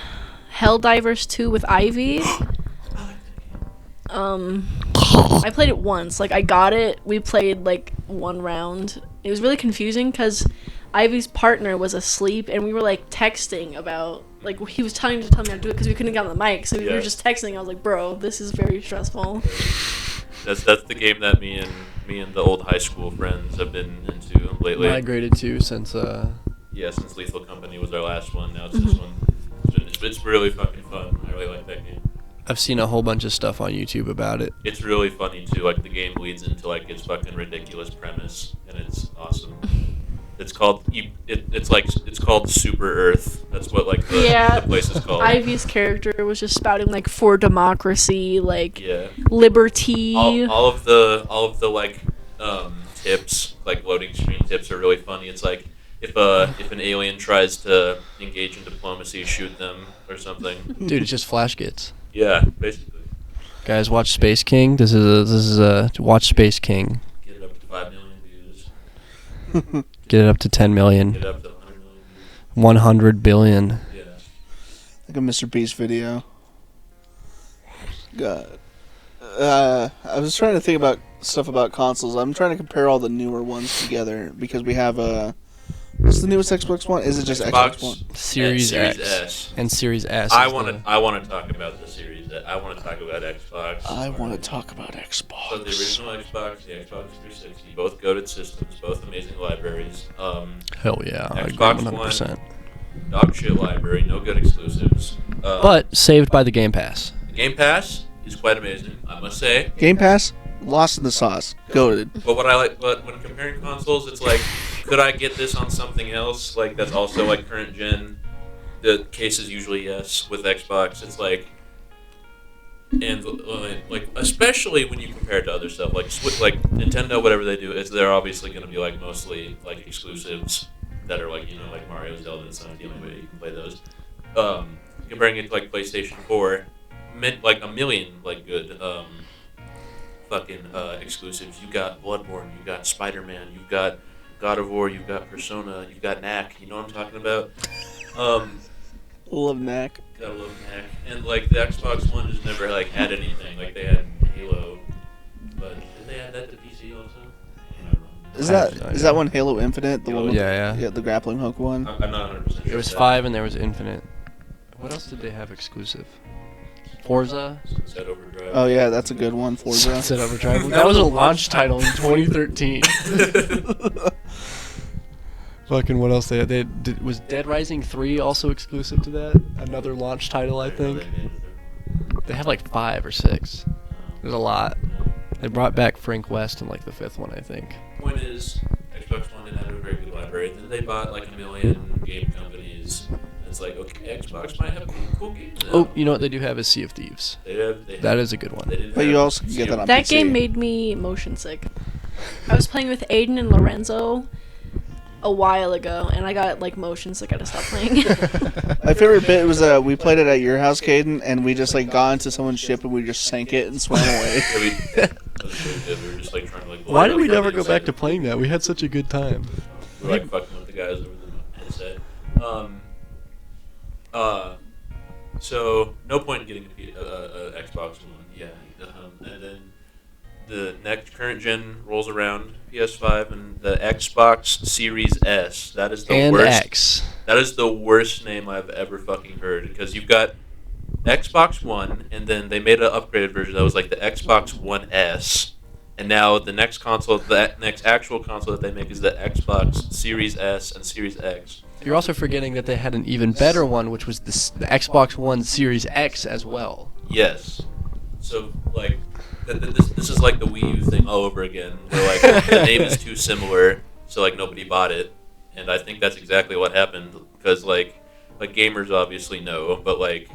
Helldivers 2 with Ivy. I played it once. Like, I got it. We played, like, one round. It was really confusing because Ivy's partner was asleep, and we were, like, texting about... Like, he was trying to tell me how to do it because we couldn't get on the mic, so we were just texting. I was like, bro, this is very stressful. That's the game that me and the old high school friends have been into lately. Migrated to since Yeah, since Lethal Company was our last one. Now it's this one. It's really fucking fun. I really like that game. I've seen a whole bunch of stuff on YouTube about it. It's really funny too. Like the game leads into like its fucking ridiculous premise, and it's awesome. It's called it's called Super Earth. That's what like the place is called. Ivy's character was just spouting like for democracy, like Yeah. liberty. All of the like tips, like loading screen tips, are really funny. It's like if an alien tries to engage in diplomacy, shoot them or something. Dude, it's just Flash Gits. Yeah, basically. Guys, watch Space King. This is a watch Space King. Get it up to 5 million views. Get it up to 10 million. Get it up to 100 million views. 100 billion. Yeah. Like a Mr. Beast video. God. I was trying to think about stuff about consoles. I'm trying to compare all the newer ones together because we have what's the newest Xbox One? Is it just Xbox One? Series X. S. And Series S. I is want the- to. I want to talk about the Series. I want to talk about Xbox. I want to talk about So the Xbox. original Xbox, the Xbox 360, both goated systems, both amazing libraries. Hell yeah. I agree Xbox 100%. Dog shit library, no good exclusives. But saved by the Game Pass. Game Pass is quite amazing, I must say. Game Pass, lost in the sauce. Goated. But when comparing consoles, it's like, could I get this on something else? Like that's also like current gen. The case is usually yes. With Xbox, it's like, and like especially when you compare it to other stuff like like Nintendo, whatever they do, is they're obviously going to be like mostly like exclusives that are like like Mario, Zelda, and Sonic. The only way you can play those. Comparing it to like PlayStation 4, like a million like good fucking exclusives. You got Bloodborne, you got Spider-Man, you've got God of War, you've got Persona, you've got Knack. You know what I'm talking about? Love Knack. Gotta love Knack. And like the Xbox One just never like had anything. Like they had Halo, but did they add that to PC also? I don't know. Is I that have no is idea. that one Halo Infinite? The Halo one with, Yeah. yeah, the grappling hook one. I'm not 100% sure. There was of 5 and there was Infinite. What else did they have exclusive? Forza? that. Sunset Overdrive. Oh yeah, that's a good one. Forza. Sunset Overdrive. That was a launch title in 2013. Fucking what else they did? Was Dead Rising 3 also exclusive to that? Another launch title, I think. They have like 5 or 6. There's a lot. They brought back Frank West in like the 5th one, I think. Point is, Xbox One didn't have a very good library. Then they bought like a million game companies. It's like, okay, Xbox might have cool games now. Oh, you know what they do have is Sea of Thieves. They That is a good one. They did But you have also can get that on That PC. game made me motion sick. I was playing with Aiden and Lorenzo a while ago, and I got like motion sick. I had to stop playing. My favorite bit was we played it at your house, Caden, and we just like got into someone's ship and we just sank it and swam away. that was really good. We were just like trying to like. Why did we never go back to playing that? We had such a good time. We were like fucking with the guys over the headset. So no point in getting a Xbox One. Yeah. And then the next current gen rolls around, PS5 and the Xbox Series S. That is the And worst. X. That is the worst name I've ever fucking heard because you've got Xbox One and then they made an upgraded version that was like the Xbox One S. And now the next console, the next actual console that they make is the Xbox Series S and Series X. You're also forgetting that they had an even better one, which was the Xbox One Series X as well. Yes. So like, this is like the Wii U thing all over again. Where like the name is too similar, so like nobody bought it, and I think that's exactly what happened because like gamers obviously know, but like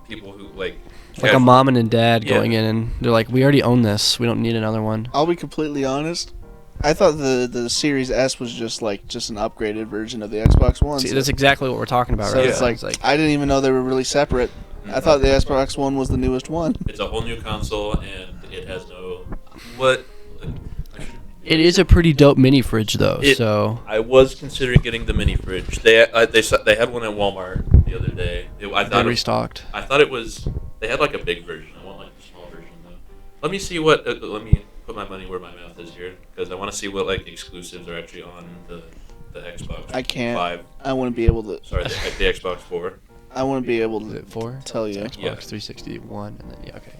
people who like a mom and a dad Yeah. going in and they're like, we already own this. We don't need another one. I'll be completely honest. I thought the Series S was just an upgraded version of the Xbox One. See, that's exactly what we're talking about, so right? it's now. like I didn't even know they were really separate. I thought the Xbox One was the newest one. it's a whole new console and it has no what. It is a pretty dope mini fridge, though. It- So I was considering getting the mini fridge. They had one at Walmart the other day. they restocked. I thought it was. They had like a big version. I want like the small version though. Let me see what. Let me put my money where my mouth is here because I want to see what like exclusives are actually on the Xbox. I can't. 5. I wouldn't be able to. Sorry, the Xbox 4. I wouldn't be able Is to it 4? tell you. Xbox Yeah. 361, and then okay.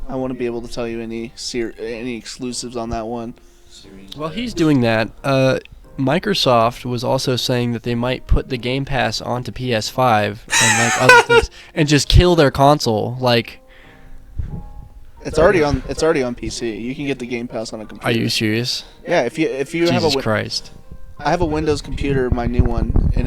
I wouldn't be able to tell you any exclusives on that one. Series Well, X. he's doing that. Microsoft was also saying that they might put the Game Pass onto PS5 and like other things, and just kill their console. Like, It's already on. It's already on PC. You can get the Game Pass on a computer. are you serious? Yeah, if you have a Jesus Christ! I have a Windows computer, my new one, and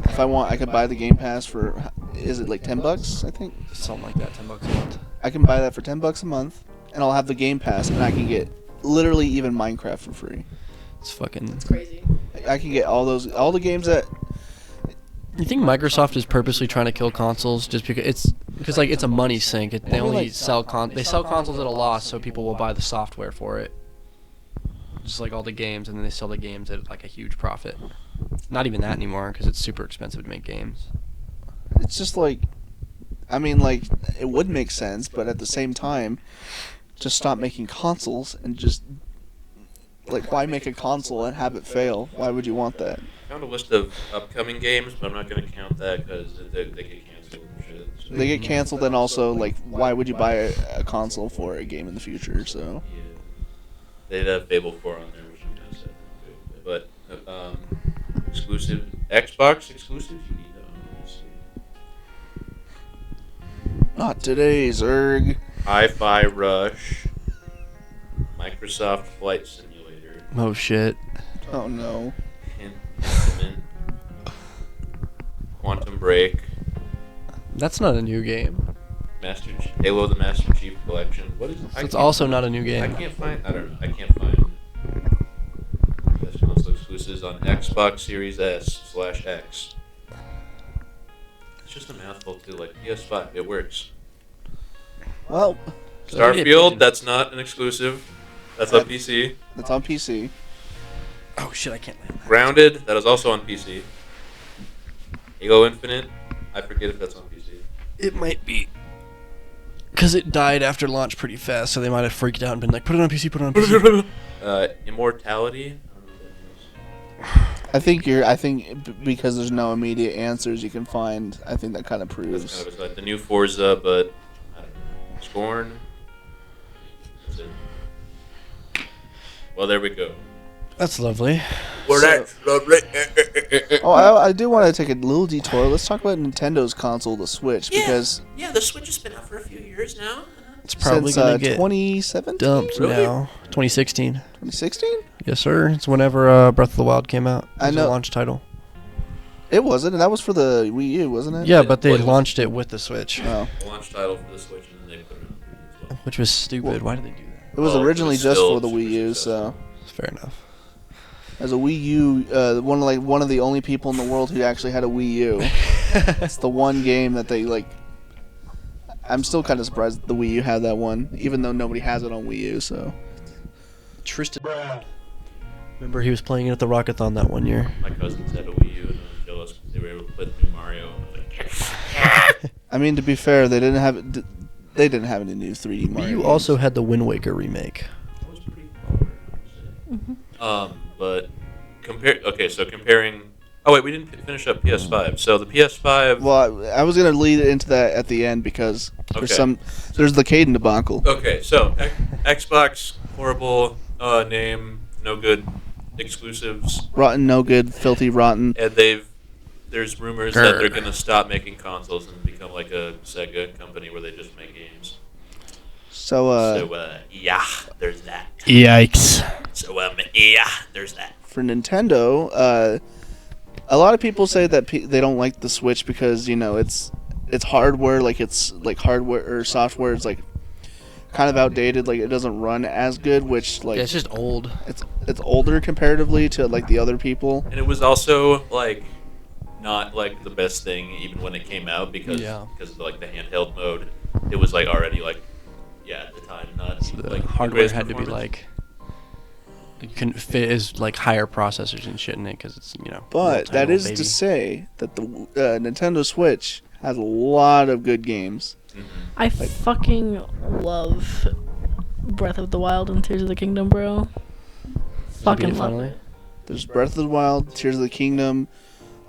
if I want, I could buy the Game Pass for. Is it like $10? I think Something like that, $10 a month. I can buy that for $10 a month, and I'll have the Game Pass, and I can get literally even Minecraft for free. It's fucking. Crazy. I can get all the games that. You think Microsoft is purposely trying to kill consoles just because like it's a money sink? They only sell consoles at a loss, so people will buy the software for it. Just like all the games, and then they sell the games at like a huge profit. Not even that anymore because it's super expensive to make games. It's just like, I mean, like it would make sense, but at the same time, just stop making consoles and just. Like, why make a console and have it fail? Why would you want that? I found a list of upcoming games, but I'm not going to count that because they get canceled and shit. So. They get canceled, and also, like, why would you buy a console for a game in the future? So, Yeah. They'd have Fable 4 on there, which I'm kind of sad about. But exclusive Xbox exclusives, you need let me see. not today, Zerg. Hi-Fi Rush, Microsoft Flight Simulator, Oh shit! Oh no. Pentiment, Quantum Break, That's not a new game. Halo: The Master Chief Collection. What is? So it's also not a new I game. can't find. I don't know. I can't find best console exclusives on Xbox Series S/X. It's just a mouthful too. Like PS5, it works. Well, Starfield, that's not an exclusive. That's on PC. it's on PC. Oh shit! I can't land. Grounded, that is also on PC. Halo Infinite, I forget if that's on PC. It might be. Because it died after launch pretty fast, so they might have freaked out and been like, put it on PC, put it on PC. Immortality. I don't know what that is. I think because there's no immediate answers you can find, I think that kind of That's proves. kind of like the new Forza, but I don't know. Scorn. That's it. Well, there we go. That's lovely. Well, So- that's lovely. Oh, I do want to take a little detour. Let's talk about Nintendo's console, the Switch, because Yeah, the Switch has been out for a few years now. It's probably since gonna get 2017, dumped Really? now. 2016. 2016, Yes, sir. It's whenever Breath of the Wild came out. It I was know. a launch title. it wasn't. That was for the Wii U, wasn't it? Yeah, but they Well, it was- launched it with the Switch, Oh. Launch title for the Switch, and then they put it on 3D as well. which was stupid. Well- Why did they do that? It was Well, it originally was just still for the super Wii U, successful. so Fair enough. as a Wii U, one of the only people in the world who actually had a Wii U. It's the one game that they like. I'm still kind of surprised that the Wii U had that one, even though nobody has it on Wii U. So Tristan. Remember he was playing it at the Rockathon that one year. My cousins had a Wii U, and I was jealous because they were able to play the new Mario. I was like, I mean, to be fair, they didn't have any new 3D Mario. Wii U games. also had the Wind Waker remake. that was pretty cool. But comparing. Oh wait, we didn't finish up PS5. So the PS5. Well, I was gonna lead into that at the end because Okay. there's the Caden debacle. Okay, so Xbox horrible name, no good exclusives, Rotten, no good, filthy, rotten. and there's rumors that they're gonna stop making consoles and become like a Sega company where they just make games. So Yeah, there's that. Yikes. So yeah, there's that. for Nintendo, a lot of people say that they don't like the Switch because it's hardware, like it's like hardware or software is like kind of outdated, like it doesn't run as good, which like Yeah, it's just old. it's older comparatively to like the other people. And it was also like not like the best thing even when it came out because of like the handheld mode. It was like already like at the time not The like hardware greatest had to be performance. like you couldn't fit as like higher processors and shit in it because it's But that is to say that the Nintendo Switch has a lot of good games. I fucking love Breath of the Wild and Tears of the Kingdom, bro. Fucking love it. There's Breath of the Wild, Tears of the Kingdom,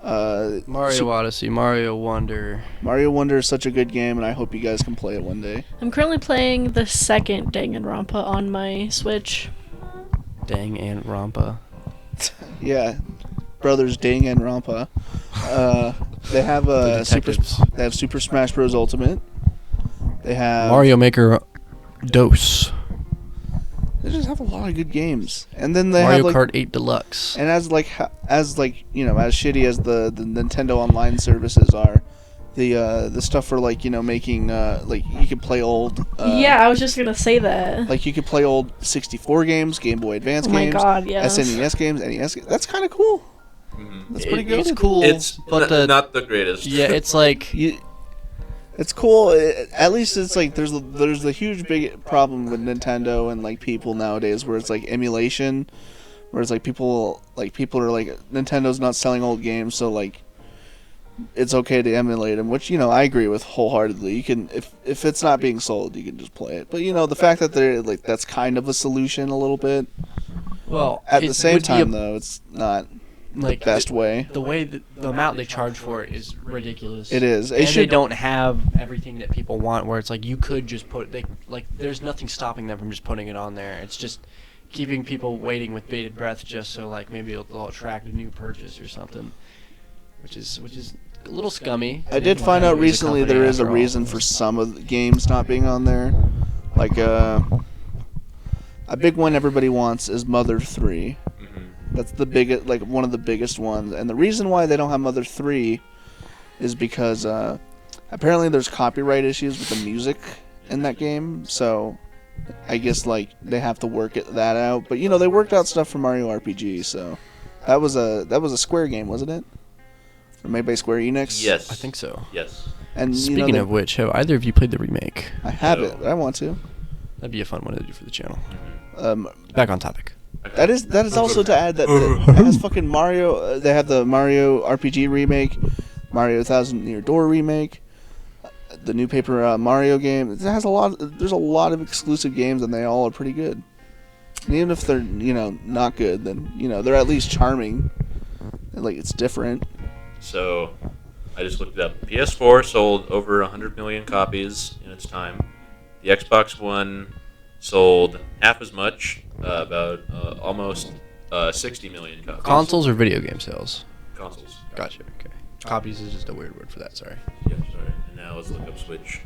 Mario Odyssey, Mario Wonder. Mario Wonder is such a good game, and I hope you guys can play it one day. I'm currently playing the second Danganronpa on my Switch. Dang and Rampa. Yeah, brothers Ding and Rampa. They have The detectives. They have Super Smash Bros. Ultimate. They have Mario Maker DOS. They just have a lot of good games, and then they Mario have like, Kart 8 Deluxe. and as shitty as the Nintendo Online services are, the stuff for like making like you can play old. Yeah, I was just gonna say that. Like you could play old 64 games, Game Boy Advance Oh my games, god, yes. SNES games, NES. That's kind of cool. That's pretty good. It's cool, It's but the not the greatest. yeah, it's like It's cool. At least it's like there's a huge big problem with Nintendo and like people nowadays where it's like emulation, where it's like people are like Nintendo's not selling old games, so like it's okay to emulate them, which I agree with wholeheartedly. You can if it's not being sold, you can just play it. But the fact that they're like that's kind of a solution a little bit. well At the it same would be time, though, it's not like the best way. the way that the amount they charge for it is ridiculous. It is. It And they should. don't have everything that people want. Where it's like you could just put there's nothing stopping them from just putting it on there. It's just keeping people waiting with bated breath just so like maybe they'll attract a new purchase or something, which is a little scummy. I did find out recently there is a reason for some of the games not being on there. Like a big one everybody wants is Mother 3. That's the biggest, like one of the biggest ones. And the reason why they don't have Mother 3 is because apparently there's copyright issues with the music in that game. So I guess like they have to work that out. But they worked out stuff for Mario RPG. So that was a Square game, wasn't it? Or made by Square Enix. Yes. I think so. Yes. And Speaking of which, have either of you played the remake? I have No. it. But I want to. That'd be a fun one to do for the channel. Um, Back on topic. That is also to add that it has fucking Mario. They have the Mario RPG remake, Mario Thousand Year Door remake, the new Paper Mario game. It has a lot. There's a lot of exclusive games, and they all are pretty good. And even if they're not good, then they're at least charming. And, like it's different. So, I just looked it up. PS4 sold over 100 million copies in its time. The Xbox One sold half as much, about almost 60 million copies. Consoles or video game sales? Consoles. Gotcha. Okay. Copies is just a weird word for that. Sorry. Yeah, sorry. And now let's look up Switch.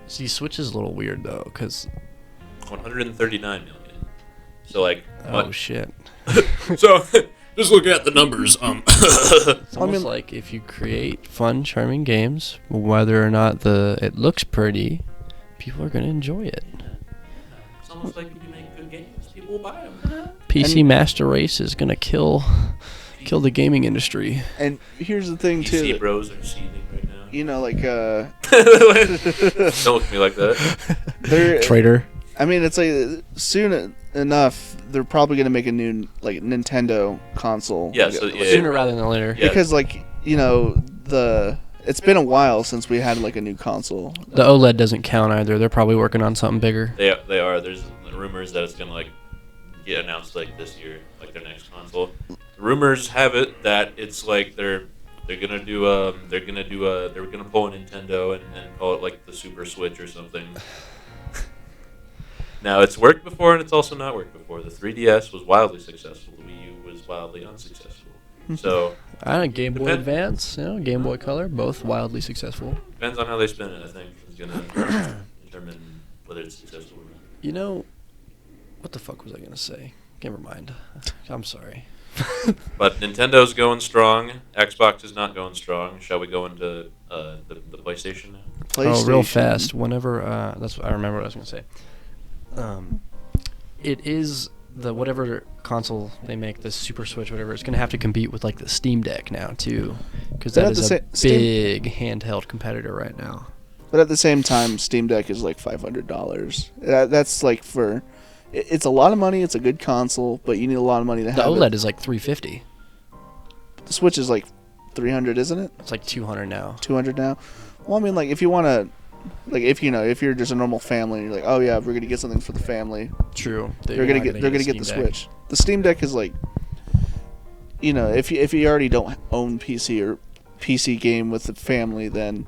See, Switch is a little weird though, because 139 million. So like, oh shit. so just look at the numbers. It's almost like if you create fun, charming games, whether or not it looks pretty, people are gonna enjoy it. It's almost like if you make good games, people will buy them. PC Master Race is gonna kill the gaming industry. And here's the thing too. PC bros are seething right now. Like Don't look at me like that. they're. Traitor. I mean, it's like soon enough they're probably gonna make a new like Nintendo console. Yeah, Like, so, yeah. Sooner rather than later. Yeah. Because like it's been a while since we had like a new console. The OLED doesn't count either. They're probably working on something bigger. They are. There's rumors that it's gonna like get announced like this year, like their next console. Rumors have it that it's like they're gonna pull a Nintendo and call it like the Super Switch or something. Now it's worked before and it's also not worked before. The 3DS was wildly successful. The Wii U was wildly unsuccessful. So Game Boy Advance, Game Boy Color, both wildly successful. depends on how they spin it. I think is gonna determine whether it's successful or not. What the fuck was I gonna say? Never mind. I'm sorry. But Nintendo's going strong. Xbox is not going strong. Shall we go into the PlayStation now? Oh, real PlayStation. fast. Whenever that's I remember what I was gonna say. It is the whatever console they make, the Super Switch, whatever. It's gonna have to compete with like the Steam Deck now too, because But that at the is a sa- Steam- big handheld competitor right now. But at the same time, Steam Deck is like $500. That's like for. It's a lot of money. It's a good console, but you need a lot of money to The have OLED it. is like $350. The Switch is like 300, isn't it? It's like $200 now. 200 now. Well, I mean, like if you want to, like if you're just a normal family, and you're like, oh yeah, we're gonna get something for the family. True. They're gonna get the Steam Deck. Switch. The Steam Deck is like, if you already don't own PC or PC game with the family, then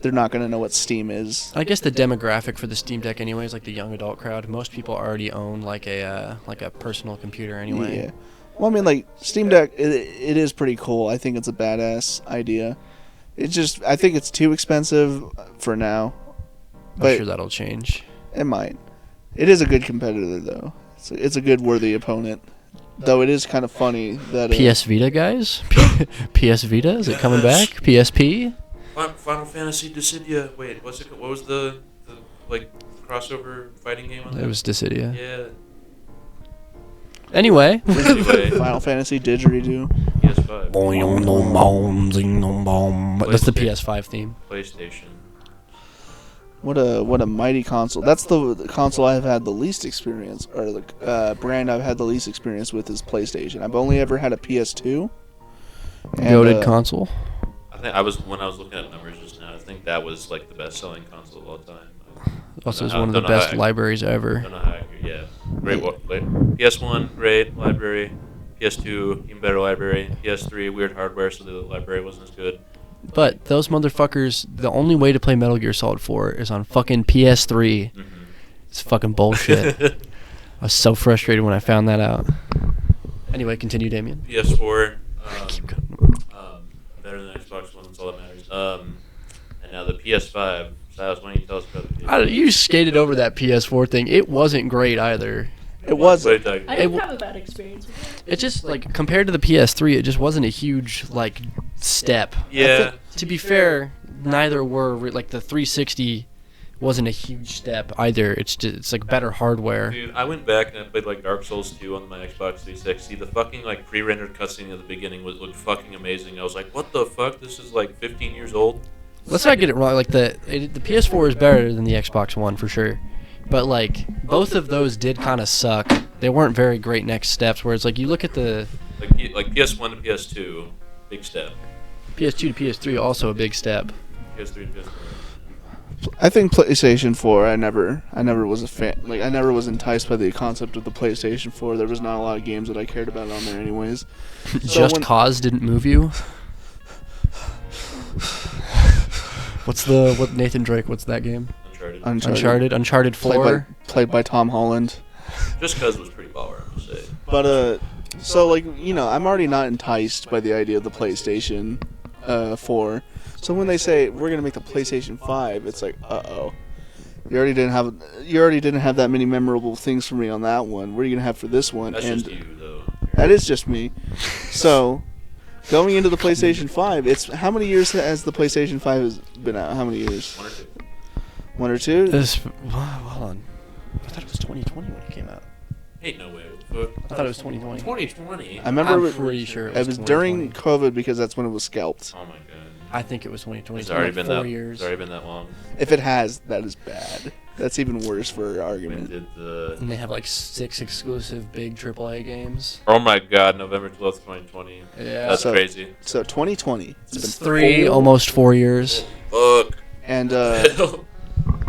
they're not gonna know what Steam is. I guess the demographic for the Steam Deck anyway is like the young adult crowd. Most people already own like a personal computer anyway. Yeah. Well, I mean, like Steam Deck, it is pretty cool. I think it's a badass idea. I think it's too expensive for now. I'm But sure that'll change. it might. It is a good competitor, though. It's a good worthy opponent. Though it is kind of funny that PS Vita, guys? PS Vita? Is it coming back? PSP? Final Fantasy Dissidia. Wait, what was the like crossover fighting game on that? It was Dissidia. Yeah. Anyway. Anyway, Final Fantasy Didgeridoo. PS5. That's the PS5 theme. PlayStation. What a mighty console. That's the console I've had the least experience, or the brand I've had the least experience with is PlayStation. I've only ever had a PS2. And, Goated console. I think when I was looking at numbers just now, I think that was like the best-selling console of all time. Also, is I one of the don't know best how- libraries I ever. don't know how accurate. Yeah, great. PS1, great library. PS2, even better library. PS3, weird hardware, so the library wasn't as good. But those motherfuckers, the only way to play Metal Gear Solid 4 is on fucking PS3. Mm-hmm. It's fucking bullshit. I was so frustrated when I found that out. Anyway, continue, Damien. PS4, Keep going. better than Xbox One. That's all that matters. And now the PS5. Silas, why don't you tell us about the PS5? You skated over that PS4 thing. It wasn't great either. It was. What are you talking I about? didn't have a bad experience with it. It just like compared to the PS3, it just wasn't a huge like step. Yeah. To be fair, neither were like the 360 wasn't a huge step either. It's like better hardware. Dude, I went back and I played like Dark Souls 2 on my Xbox 360. The fucking like pre-rendered cutscene at the beginning looked fucking amazing. I was like, what the fuck? This is like 15 years old. Let's not get it wrong. Like the PS4 is better than the Xbox One for sure, but like both of those did kind of suck. They weren't very great next steps. Whereas like you look at the Like PS1 to PS2, big step. PS2 to PS3, also a big step. PS3 to PS4. I think PlayStation 4. I never was a fan. Like I never was enticed by the concept of the PlayStation 4. There was not a lot of games that I cared about on there, anyways. Just when- Cause didn't move you. What Nathan Drake? What's that game? Uncharted. Uncharted 4. Played by Tom Holland. Just cause was pretty baller, I would say. But so like I'm already not enticed by the idea of the PlayStation 4. So when they say we're gonna make the PlayStation 5, it's like, uh-oh. You already didn't have that many memorable things for me on that one. What are you gonna have for this one? That's and just you, though. that is just me. So going into the PlayStation 5, it's how many years has the PlayStation 5 has been out? How many years? 1 or 2. 1 or 2? Hold on. I thought it was 2020 when it came out. Ain't no way. What the fuck? I thought it was 2020. 2020. I remember I'm it, pretty sure it was during COVID because that's when it was scalped. Oh my god. I think it was 2020. It's It's already been been like 4 that. years. It's already been that long. If it has, that is bad. That's even worse for When argument. did the? And they have like 6 exclusive big AAA games. Oh my god, November 12th, 2020. Yeah. That's So- crazy. So 2020. It's 3, almost 4 years. Fuck. And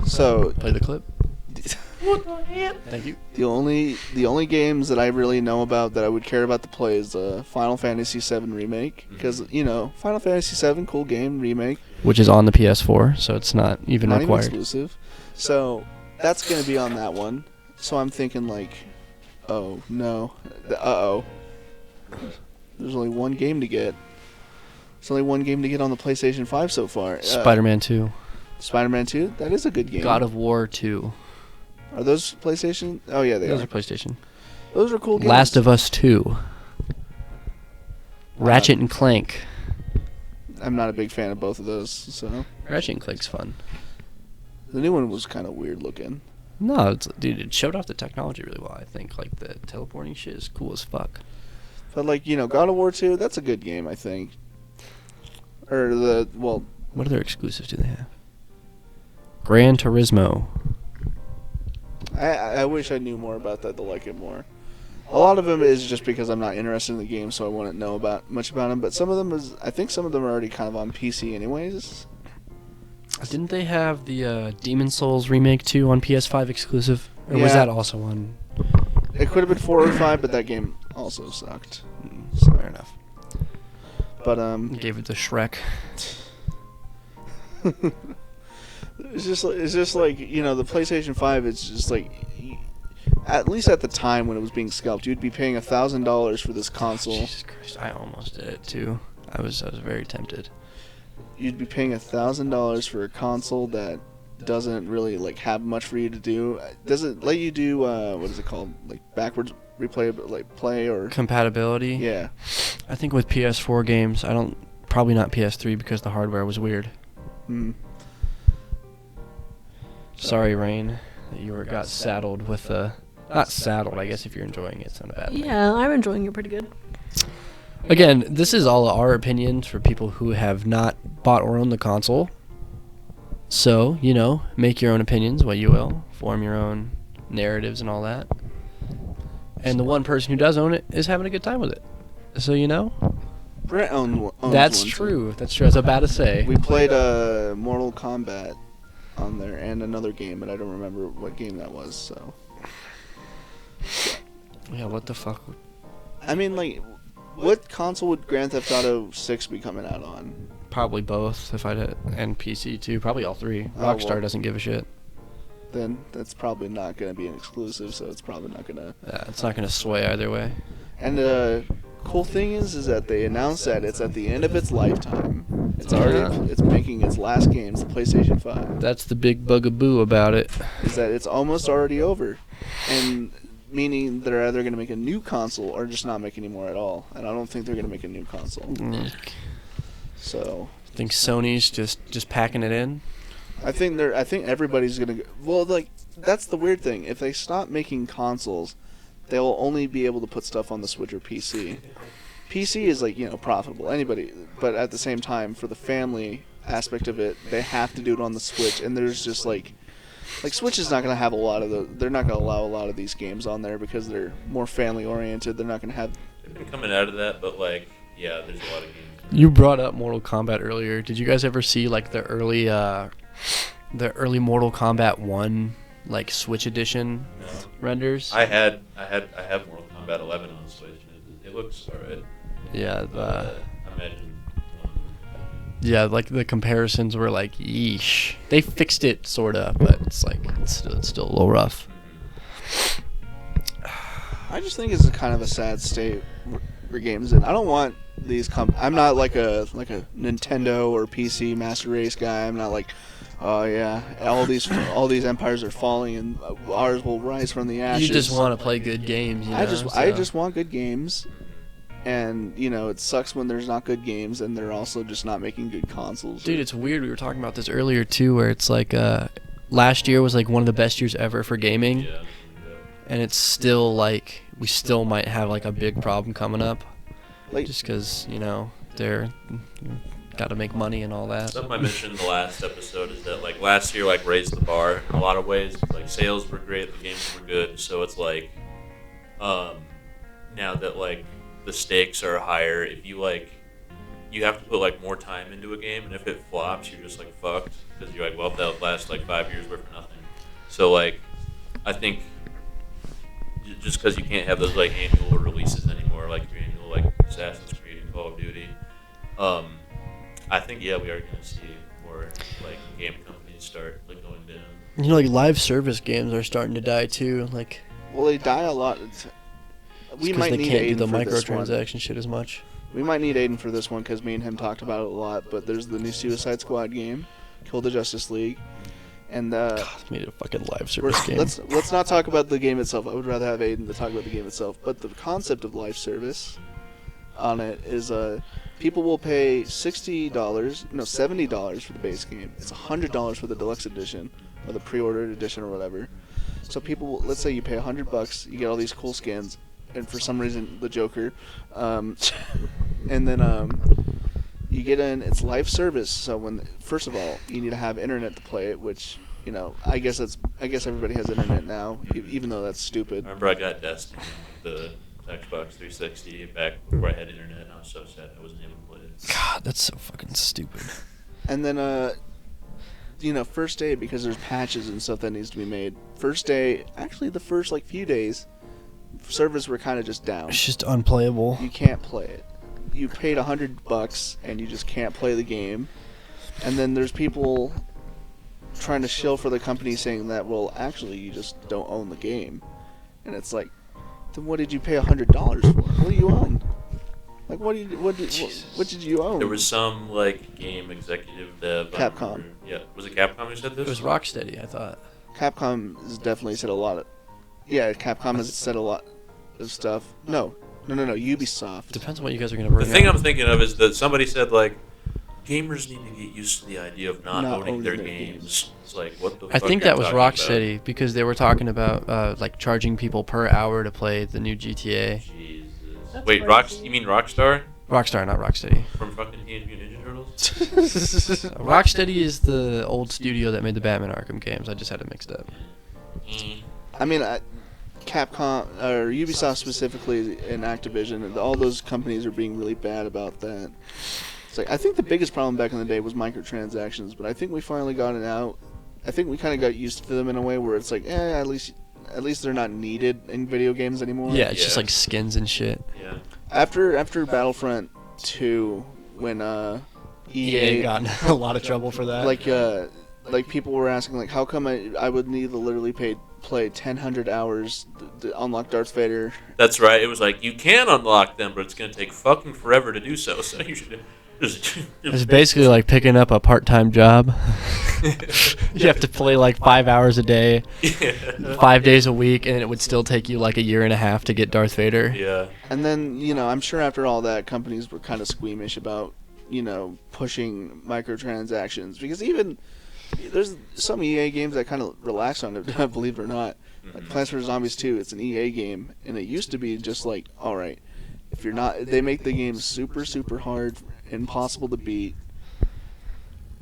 so Play the clip. Thank you. the only games that I really know about that I would care about to play is Final Fantasy VII remake because Final Fantasy VII, cool game remake, Which is on the PS4, so it's not even not even required. exclusive. So that's gonna be on that one. So I'm thinking like, oh no, there's only one game to get. There's only one game to get on the PlayStation 5 so far. Spider-Man 2. Spider-Man 2. That is a good game. God of War 2. Are those PlayStation? Oh yeah, they Those are. are PlayStation. Those are cool games. Last of Us 2. Ratchet and Clank. I'm not a big fan of both of those, so. Ratchet and Clank's fun. The new one was kind of weird looking. No, dude, it showed off the technology really well, I think. Like, the teleporting shit is cool as fuck. But, like, God of War 2, that's a good game, I think. Or What other exclusives do they have? Gran Turismo. I wish I knew more about that to like it more. A lot of them is just because I'm not interested in the game, so I wouldn't know much about them. But some of them I think some of them are already kind of on PC anyways. Didn't they have the Demon Souls remake too on PS5 exclusive? Or was Yeah. that also on? It could have been 4 or 5, but that game also sucked. Fair enough. But Gave it to Shrek. it's just like the PlayStation 5. It's just like, at least at the time when it was being scalped, you'd be paying $1,000 for this console. Jesus Christ, I almost did it too. I was very tempted. You'd be paying $1,000 for a console that doesn't really like have much for you to do. Doesn't let you do what is it called, like backwards replay, like play or Compatibility. yeah. I think with PS4 games, probably not PS3 because the hardware was weird. Sorry, Rain, that you got saddled with not saddled. I guess if you're enjoying it, it's not a bad thing. Yeah, I'm enjoying it pretty good. Again, this is all our opinions for people who have not bought or owned the console. So, make your own opinions, what you will. Form your own narratives and all that. And the one person who does own it is having a good time with it. So, Brett owns That's one, true. That's true. I was about to say. We played Mortal Kombat on there and another game, but I don't remember what game that was. So Yeah, what the fuck? I mean, like, what console would Grand Theft Auto 6 be coming out on? Probably both, if I did, and PC too. Probably all three. Oh, Rockstar well. doesn't give a shit. Then that's probably not going to be an exclusive, so it's probably not going to. Yeah, it's not gonna sway either way. And the cool thing is that they announced that it's at the end of its lifetime. It's it's making its last games, the PlayStation 5. That's the big bugaboo about it. Is that it's almost already over, and meaning they're either going to make a new console or just not make any more at all. And I don't think they're going to make a new console. So Think Sony's just packing it in? I think everybody's gonna. Well, like, that's the weird thing. If they stop making consoles, they'll only be able to put stuff on the Switch or PC. PC is like profitable, anybody, but at the same time, for the family aspect of it, they have to do it on the Switch. And there's just like Switch is not gonna have a lot of they're not gonna allow a lot of these games on there because they're more family oriented. They're not gonna have. They've been coming out of that, but there's a lot of games. You brought up Mortal Kombat earlier. Did you guys ever see like the early Mortal Kombat 1 like Switch edition renders? I have Mortal Kombat 11 on Switch. And it looks alright. Yeah, I imagine. yeah, like the comparisons were like, yeesh. They fixed it sorta, but it's still a little rough. I just think it's kind of a sad state for games, and I don't want these. I'm not like a Nintendo or PC Master Race guy. I'm not like, oh yeah, all these empires are falling and ours will rise from the ashes. You just want to play good games. I just want good games, and it sucks when there's not good games, and they're also just not making good consoles. Dude, it's weird. We were talking about this earlier too, where it's like last year was like one of the best years ever for gaming. Yeah. And it's still like we still might have like a big problem coming up, Like, just because they're got to make money and all that. Something I mentioned in the last episode is that last year raised the bar in a lot of ways. Sales were great, the games were good, so it's now that the stakes are higher, if you you have to put more time into a game, and if it flops, you're just fucked because you're well, that'll last 5 years worth of nothing. So I think just because you can't have those annual releases anymore, your annual Assassin's Creed and Call of Duty, I think we are going to see more game companies start going down. Live service games are starting to die too. well, they die a lot. We because might they need can't Aiden do the for this one. microtransaction shit as much. We might need Aiden for this one because me and him talked about it a lot. But there's the new Suicide Squad game, Kill the Justice League, And Made it a fucking live we're- service game. let's not talk about the game itself. I would rather have Aiden to talk about the game itself. But the concept of live service on it is people will pay $70 for the base game. It's $100 for the deluxe edition or the pre-ordered edition or whatever. So let's say you pay $100, you get all these cool skins, and for some reason the Joker, and then you get in. It's live service. So first of all, you need to have internet to play it, which I guess everybody has internet now, even though that's I stupid. remember I got Destiny, the Xbox 360, back before I had internet, and I was so sad I wasn't able to play it. God, that's so fucking stupid. And then first day, because there's patches and stuff that needs to be made. First day, actually the first few days, servers were kind of just down. It's just unplayable. You can't play it. You paid $100 and you just can't play the game. And then there's people trying to shill for the company saying that, well, actually you just don't own the game. And it's like, then what did you pay $100 for? What do you own? What did you own? There was some game executive dev. I Capcom. remember. Yeah, was it Capcom who said this? It was Rocksteady, I thought. Capcom has definitely said a lot of... Yeah, Capcom has said a lot of stuff. No, Ubisoft. Depends on what you guys are gonna bring The thing up. I'm thinking of is that somebody said gamers need to get used to the idea of not owning their games. It's like, what the I fuck think are you that was talking about? Rocksteady because they were talking about charging people per hour to play the new GTA. Jesus. That's Wait, crazy. You mean Rockstar? Rockstar, not Rocksteady. From fucking Teenage Mutant Ninja Turtles? Rocksteady is the old studio that made the Batman Arkham games. I just had it mixed up. I mean, Capcom, or Ubisoft specifically, and Activision, and all those companies are being really bad about that. It's I think the biggest problem back in the day was microtransactions, but I think we finally got it out. I think we kind of got used to them in a way where it's at least they're not needed in video games anymore. Yeah, it's just Yeah. skins and shit. Yeah. After Battlefront 2, when EA got in a lot of trouble for that. people were asking how come I would need to literally play 1,000 hours to unlock Darth Vader. That's right. It was you can unlock them, but it's going to take fucking forever to do so. So you should just... It's basically like picking up a part-time job. You have to play 5 hours a day, 5 days a week, and it would still take you a year and a half to get Darth Vader. Yeah. And then, I'm sure after all that, companies were kind of squeamish about, pushing microtransactions. Because even, there's some EA games that kind of relax on it, believe it or not. Like Plants vs. Zombies 2, it's an EA game. And it used to be just alright, if you're not, they make the game super, super hard, impossible to beat,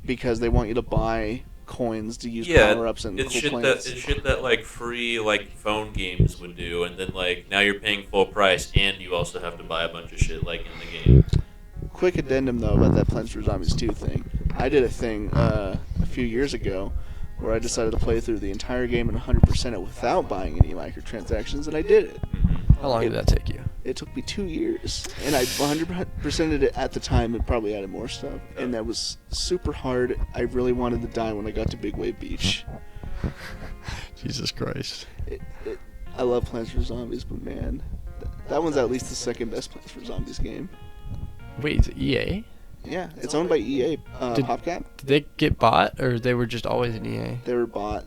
because they want you to buy coins to use power-ups and it's cool shit plants. it's shit that free phone games would do, and then now you're paying full price and you also have to buy a bunch of shit in the game. Quick addendum though about that Plants vs. Zombies 2 thing. I did a thing a few years ago where I decided to play through the entire game and 100% it without buying any microtransactions, and I did it. How long did that take you? It took me 2 years, and I 100%ed it at the time. It probably added more stuff, and that was super hard. I really wanted to die when I got to Big Wave Beach. Jesus Christ. I love Plants vs. Zombies, but man, that one's at least the second best Plants vs. Zombies game. Wait, is it EA? Yeah, it's owned by EA. Did- PopCap. Did they get bought, or they were just always in EA? They were bought.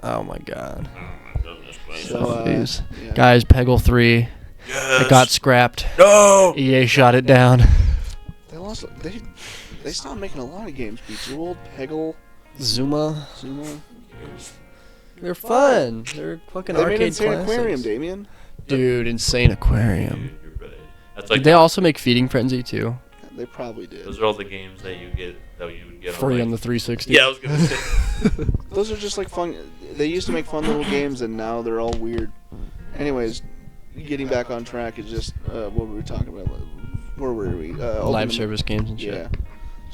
Oh my god. Oh my goodness, So, Jeez. yeah. Guys, Peggle 3, yes. it got scrapped. No! EA shot it down. They lost. They stopped making a lot of games. Bejeweled, Peggle, Zuma. Zuma. They're fun. They're fucking They made arcade Insane classics. Aquarium, Damien. Dude, Insane Aquarium. Dude, you're right. That's Did they also make Feeding Frenzy too? They probably did. Those are all the games that you would get Free on on the 360. Yeah, I was gonna say. Those are just fun. They used to make fun little games, and now they're all weird. Anyways, getting back on track is just what were we talking about? Where were we? Live service games and shit. Yeah,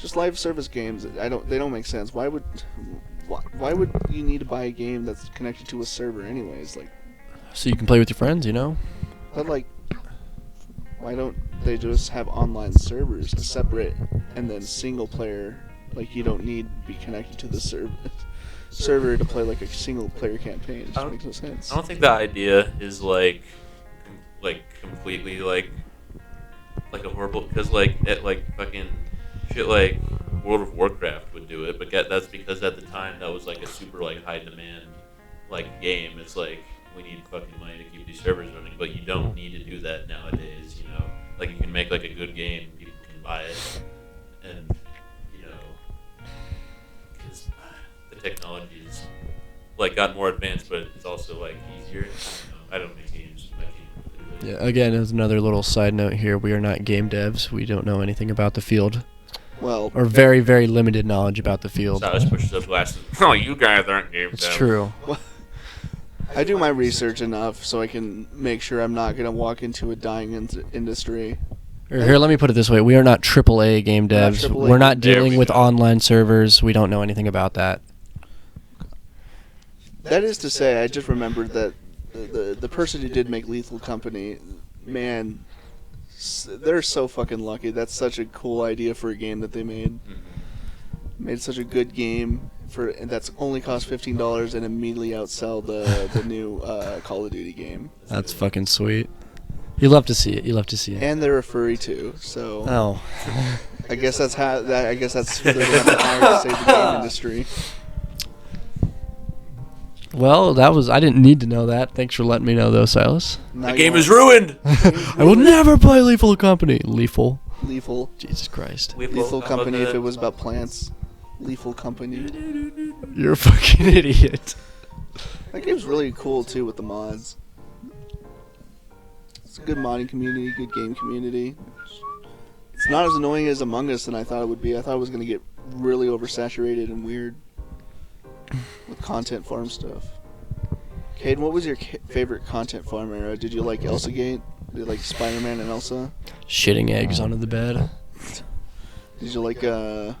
just live service games. They don't make sense. Why would you need to buy a game that's connected to a server anyways? So you can play with your friends, you know? But why don't they just have online servers separate and then single player? You don't need to be connected to the server to play a single player campaign. It just makes no sense. I don't think the idea is completely a horrible, because fucking shit World of Warcraft would do it, but that's because at the time that was like a super like high demand like game. It's like we need fucking money to keep these servers running, but you don't need to do that nowadays. You know, like you can make like a good game, people can buy it, and you know, because the technology is like got more advanced, but it's also like easier. I don't make games. I can't really do it. Yeah, again, as another little side note here, we are not game devs. We don't know anything about the field, Well, or very, very limited knowledge about the field. So I just pushed up glasses. Oh, you guys aren't game It's devs. true. I do my research enough so I can make sure I'm not going to walk into a dying industry. Or here, let me put it this way: we are not AAA game We're not devs. AAA We're not There dealing we with go. online servers. We don't know anything about that. That is to say, I just remembered that the person who did make Lethal Company, man, they're so fucking lucky. That's such a cool idea for a game that they made. Mhm. Made such a good game and that's only cost $15 and immediately outsell the new Call of Duty game. That's fucking sweet. You love to see it. You love to see it. And they're a furry too, so Oh, I guess that's how. I guess that's who they're going to hire to save the game industry. well, that was. I didn't need to know that. Thanks for letting me know, though, Silas. Now The you game want is ruined. I will never play Lethal Company. Lethal. Lethal. Jesus Christ. Lethal Company if it was about plants. Lethal Company. You're a fucking idiot. That game's really cool too with the mods. It's a good modding community, good game community. It's not as annoying as Among Us than I thought it would be. I thought it was going to get really oversaturated and weird with content farm stuff. Caden, what was your favorite content farm era? Did you like Elsa Gate? Did you like Spider-Man and Elsa? Shitting eggs onto the bed. Did you like the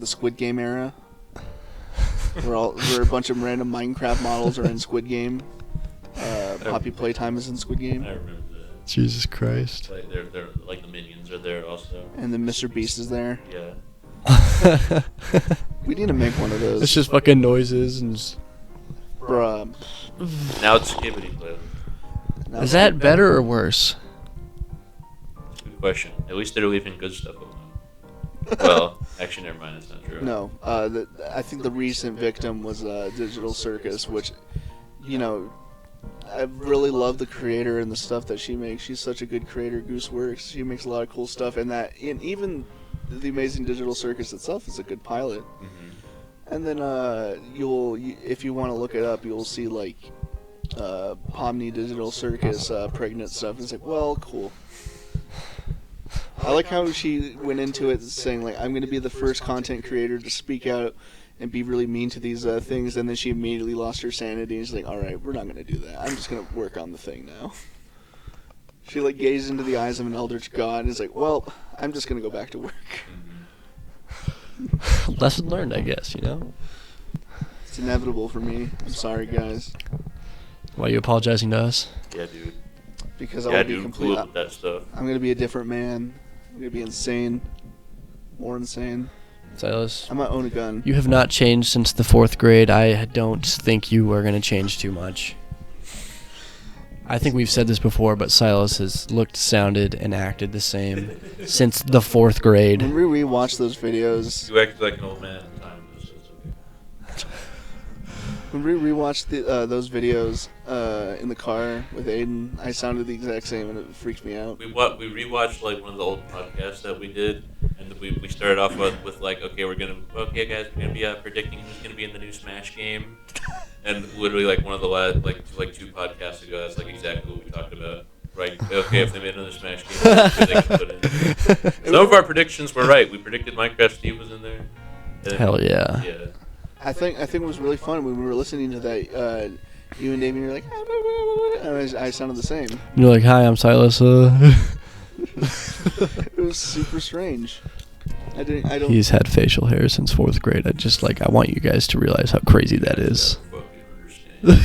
Squid Game era? Where a bunch of random Minecraft models are in Squid Game. Poppy Playtime is in Squid Game. I remember that. Jesus Christ. Like they're like the minions are there also. And then Mr. Beast is there. Yeah. We need to make one of those. It's just fucking noises and. Bruh. Now it's Skibbity Play. Now Is that better or worse? Good question. At least they're leaving good stuff alone. Well, actually, never mind. That's not true. No. I think the recent victim was Digital Circus, which, you know, I really love the creator and the stuff that she makes. She's such a good creator, Gooseworks. She makes a lot of cool stuff, and even the Amazing Digital Circus itself is a good pilot. Mm-hmm. And then if you want to look it up, you'll see like Pomni Digital Circus pregnant stuff. It's like, well, cool. I like how she went into it saying like, I'm going to be the first content creator to speak out and be really mean to these things, and then she immediately lost her sanity and she's like, all right, we're not going to do that. I'm just going to work on the thing now. She like gazed into the eyes of an eldritch god and is like, well, I'm just going to go back to work. Lesson learned, I guess, you know? It's inevitable for me. I'm sorry, guys. Why are you apologizing to us? Yeah, dude. Because I Yeah, will be dude. complete. Cool with that stuff. I'm going to be a different man. I'm going to be insane. More insane. Silas, I might own a gun. you have not changed since the 4th grade. I don't think you are going to change too much. I think we've said this before, but Silas has looked, sounded, and acted the same since the 4th grade. When we rewatch those videos, You acted like an old man at the time, so it's okay. when we rewatched those videos in the car with Aiden, I sounded the exact same, and it freaked me out. We rewatched like one of the old podcasts that we did, and we started off with like, okay guys, we're gonna be predicting who's gonna be in the new Smash game, and literally like one of the last like 2 podcasts ago, that's like exactly what we talked about. Right? Okay, if they made another Smash game, that's who they can put in. Some of our predictions were right. We predicted Minecraft Steve was in there. And Hell yeah. Yeah. I think it was really fun when we were listening to that. You and Damien were like, and I sounded the same. You're like, hi, I'm Silas. It was super strange. I don't. He's had facial hair since 4th grade. I want you guys to realize how crazy that is. Fucking understand.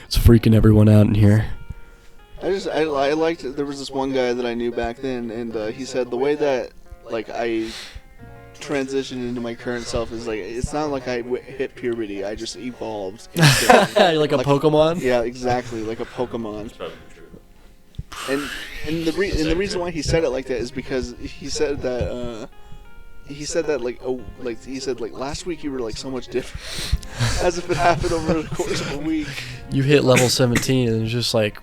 It's freaking everyone out in here. I liked. There was this one guy that I knew back then, and he said the way that like I transitioned into my current self is like it's not like I hit puberty. I just evolved. You're like a Pokemon? Yeah, exactly, like a Pokemon. That's probably true. And the reason why he said it like that is because he said that last week you were like so much different, as if it happened over the course of a week. You hit level 17 and it's just like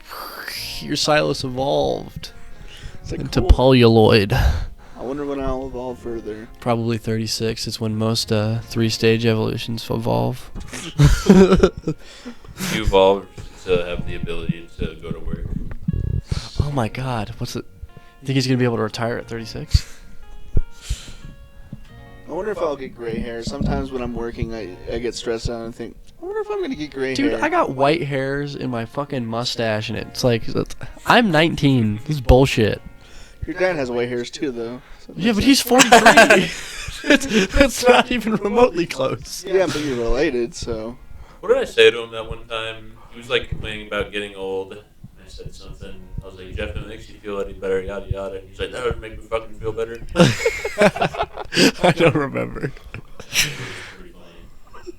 your Silas evolved It's like into cool. polyaloid. I wonder when I'll evolve further. Probably 36. It's when most 3-stage evolutions evolve. You evolved to have the ability to go to work. Oh my God! What's it? You think he's gonna be able to retire at 36? I wonder if I'll get gray hair. Sometimes when I'm working, I get stressed out and think, I wonder if I'm gonna get gray Dude, hair. I got white hairs in my fucking mustache, and it's like I'm 19. This is bullshit. Your dad has white hairs too, though. So Yeah, but he's 43. It's not even remotely close. yeah, but you're related, so. What did I say to him that one time? He was like complaining about getting old. And I said something. I was like, Jeff, if it makes you feel any better, yada yada. And he's like, that would make me fucking feel better. I don't remember. Pretty funny.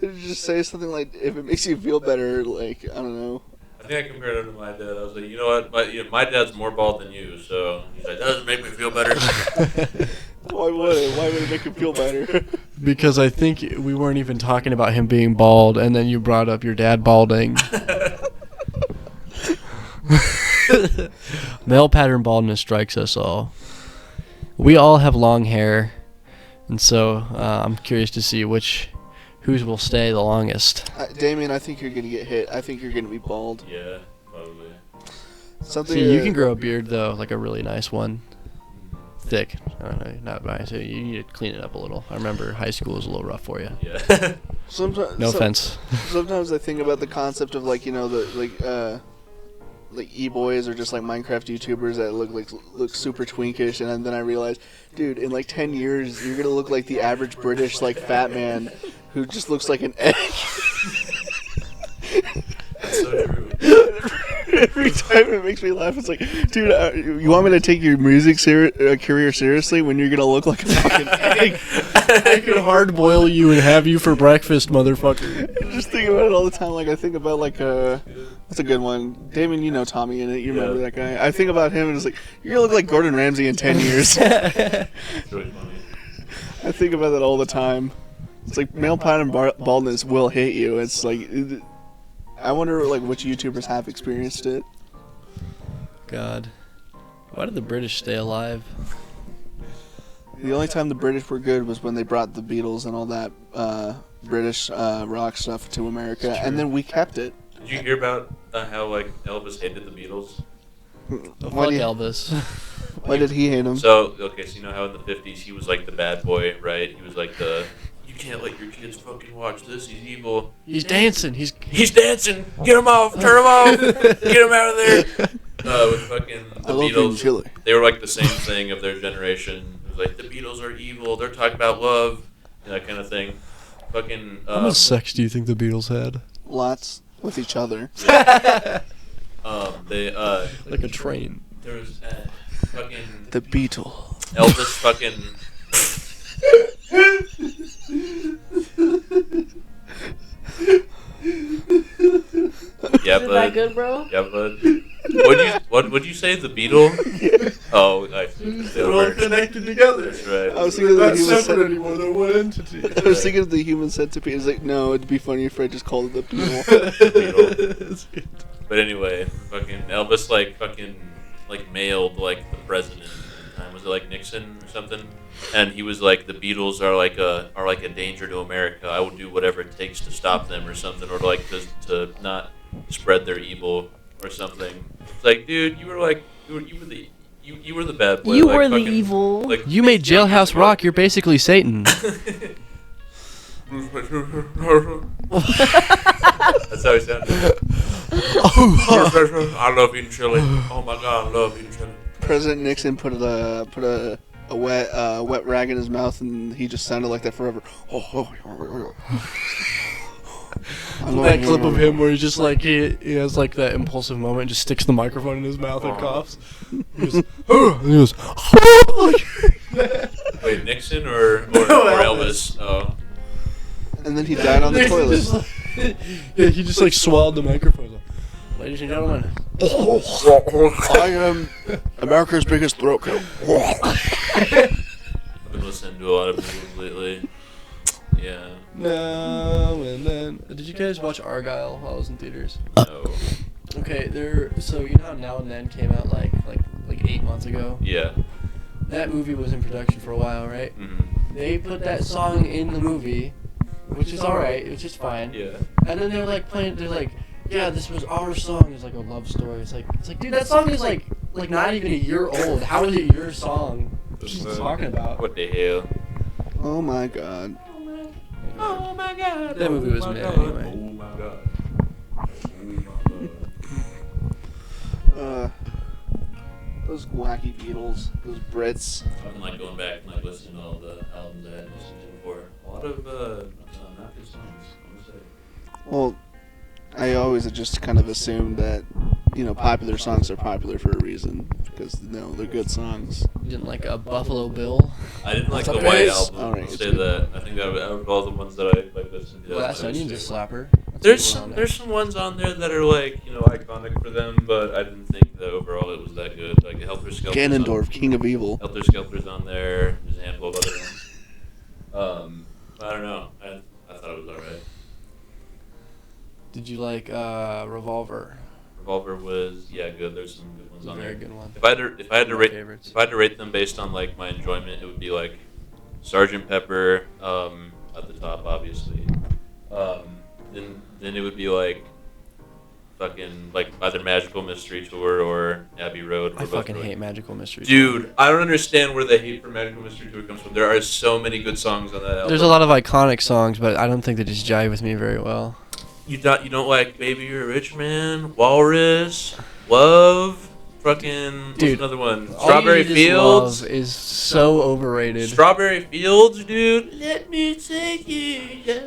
Did you just say something like, if it makes you feel better, like, I don't know. I think I compared him to my dad. I was like, you know what? My dad's more bald than you, so he's like, that doesn't make me feel better. Why would it? Why would it make you feel better? Because I think we weren't even talking about him being bald, and then you brought up your dad balding. Male pattern baldness strikes us all. We all have long hair, and so I'm curious to see whose will stay the longest. Damien, I think you're gonna get hit. I think you're gonna be bald. Yeah, probably. Something. See, you can grow a beard though, like a really nice one, thick. I don't know, not nice. You need to clean it up a little. I remember high school was a little rough for you. Yeah. Sometimes. No offense. Sometimes I think about the concept of like like e-boys or just like Minecraft YouTubers that look super twinkish, and then I realize, dude, in like 10 years you're gonna look like the average British like fat man who just looks like an egg. That's so true. Every time it makes me laugh. It's like, dude, you want me to take your music career seriously when you're gonna look like a fucking egg? I could hard boil you and have you for breakfast, motherfucker. I just think about it all the time. Like I think about like what's a good one? Damon, you know Tommy in it. You remember that guy? I think about him and it's like, you're gonna look like Gordon Ramsay in 10 years. It's really funny. I think about that all the time. It's like male pattern baldness will hit you. It's like, I wonder like which YouTubers have experienced it. God. Why did the British stay alive? The only time the British were good was when they brought the Beatles and all that British rock stuff to America, and then we kept it. Did you hear about how like Elvis hated the Beatles? Fuck Why, Elvis. why did he hate them? So you know how in the 50s he was like the bad boy, right? He was like you can't let your kids fucking watch this. He's evil. He's dancing. He's dancing. Get him off. Turn him off. Get him out of there. With fucking the I love being Beatles, chilly. they were like the same thing of their generation. It was like the Beatles are evil. They're talking about love, and that kind of thing. Fucking. How much sex do you think the Beatles had? Lots with each other. They Like a train. there was fucking The Beetle. Elvis fucking. Yeah, Is that bud. good, bro? Yeah, bud. What'd you say? The Beetle? Oh, I see. They were connected together. That's right. I was thinking of the human centipede. anymore. They're one entity. I was thinking of the human centipede. It's like, no, it'd be funny if I just called it the Beetle. The Beetle. But anyway, fucking Elvis like mailed like the president at the time. Was it like Nixon or something? And he was like, the Beatles are like a danger to America. I will do whatever it takes to stop them or something, or like to not spread their evil or something. It's like, dude, you were the bad boy. You like, were the fucking- evil. Like, You made Jailhouse Rock. You're basically Satan. That's how he sounded. I love eating chili. Oh my god, I love eating chili. President Nixon put a wet rag in his mouth, and he just sounded like that forever. That clip of him where he's just like he has like that impulsive moment, just sticks the microphone in his mouth and coughs. He goes, and he goes, Wait, Nixon or Elvis? Oh. And then he died on the toilet. Yeah, he just like swallowed the microphone. Ladies and gentlemen, I am America's biggest throat coat. I've been listening to a lot of Beatles lately. Yeah. No, and then did you guys watch Argyle while I was in theaters? No. Okay, so you know how Now and Then came out like 8 months ago. Yeah. That movie was in production for a while, right? Mm-hmm. They put that song in the movie, which is alright, which is fine. Yeah. And then they're like playing. They're like, yeah, this was our song. It's like a love story. It's like, dude, that song is like not even a year old. How is it your song? What are you talking about? What the hell? Oh my god. Oh my god. That movie was mid anyway. Oh my god. Those wacky Beatles, those Brits. I've been like going back and like listening to all the albums I hadn't listened to before. A lot of not good songs, I want to say. Well, I always just kind of assumed that, popular songs are popular for a reason because they're good songs. You didn't like a Buffalo Bill? I didn't like What's the up, White guys? Album. Alright, I'll it's say good. that. I think out of all the ones that I like listened to. Glass that's my Onion's a favorite. slapper. That's There's a good one on there. there's some ones on there that are like iconic for them, but I didn't think that overall it was that good. Like Helter Skelter. Ganondorf, King of Evil. Helter Skelter's on there. There's a handful of other ones. I don't know. I thought it was alright. Did you like Revolver? Revolver was good. There's some good ones on Very there. good one. If I had to My rate favorites. if I had to rate them based on like my enjoyment, it would be like Sgt. Pepper at the top, obviously. Then it would be like fucking like either Magical Mystery Tour or Abbey Road. I fucking hate Magical Mystery. Dude, I don't understand where the hate for Magical Mystery Tour comes from. There are so many good songs on that album. There's a lot of iconic songs, but I don't think they just jive with me very well. You don't like Baby You're a Rich Man, Walrus, Love, fucking what's Dude, another one? All Strawberry You Need Is Fields. Love is so overrated. Strawberry Fields, dude. Let me take you, yeah.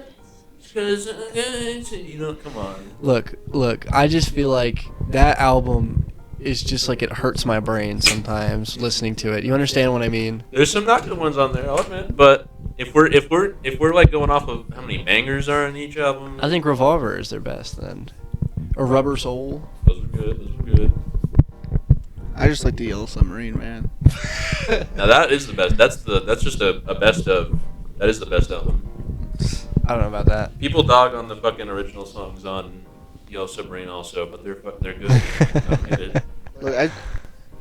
'Cause I'm going to, come on. Look, I just feel like that album is just like it hurts my brain sometimes listening to it. You understand what I mean? There's some not good ones on there, I'll admit. But if we're like going off of how many bangers are on each album, I think Revolver is their best then. Or Rubber Soul. those are good. Those are good. I just like the Yellow Submarine, man. Now that is the best. That's just a best of. That is the best album. I don't know about that. People dog on the fucking original songs on Yellow Submarine also, but they're good. I don't hate it. Look,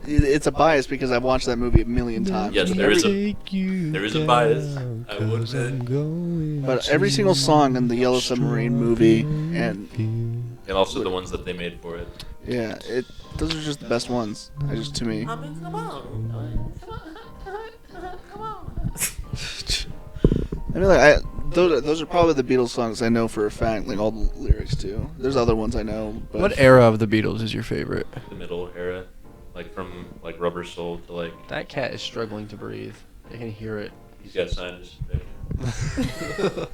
it's a bias because I've watched that movie a million times. Yes, there is a bias. I would admit. But every single song in the Yellow Submarine movie, and And also the ones that they made for it. yeah, those are just the best ones. To me. I mean, come on. I mean, like those are probably the Beatles songs I know for a fact, like all the lyrics too. There's other ones I know, but What era of the Beatles is your favorite? The middle era, like from like Rubber Soul to like That cat is struggling to breathe. I can hear it. he's got sinus infection.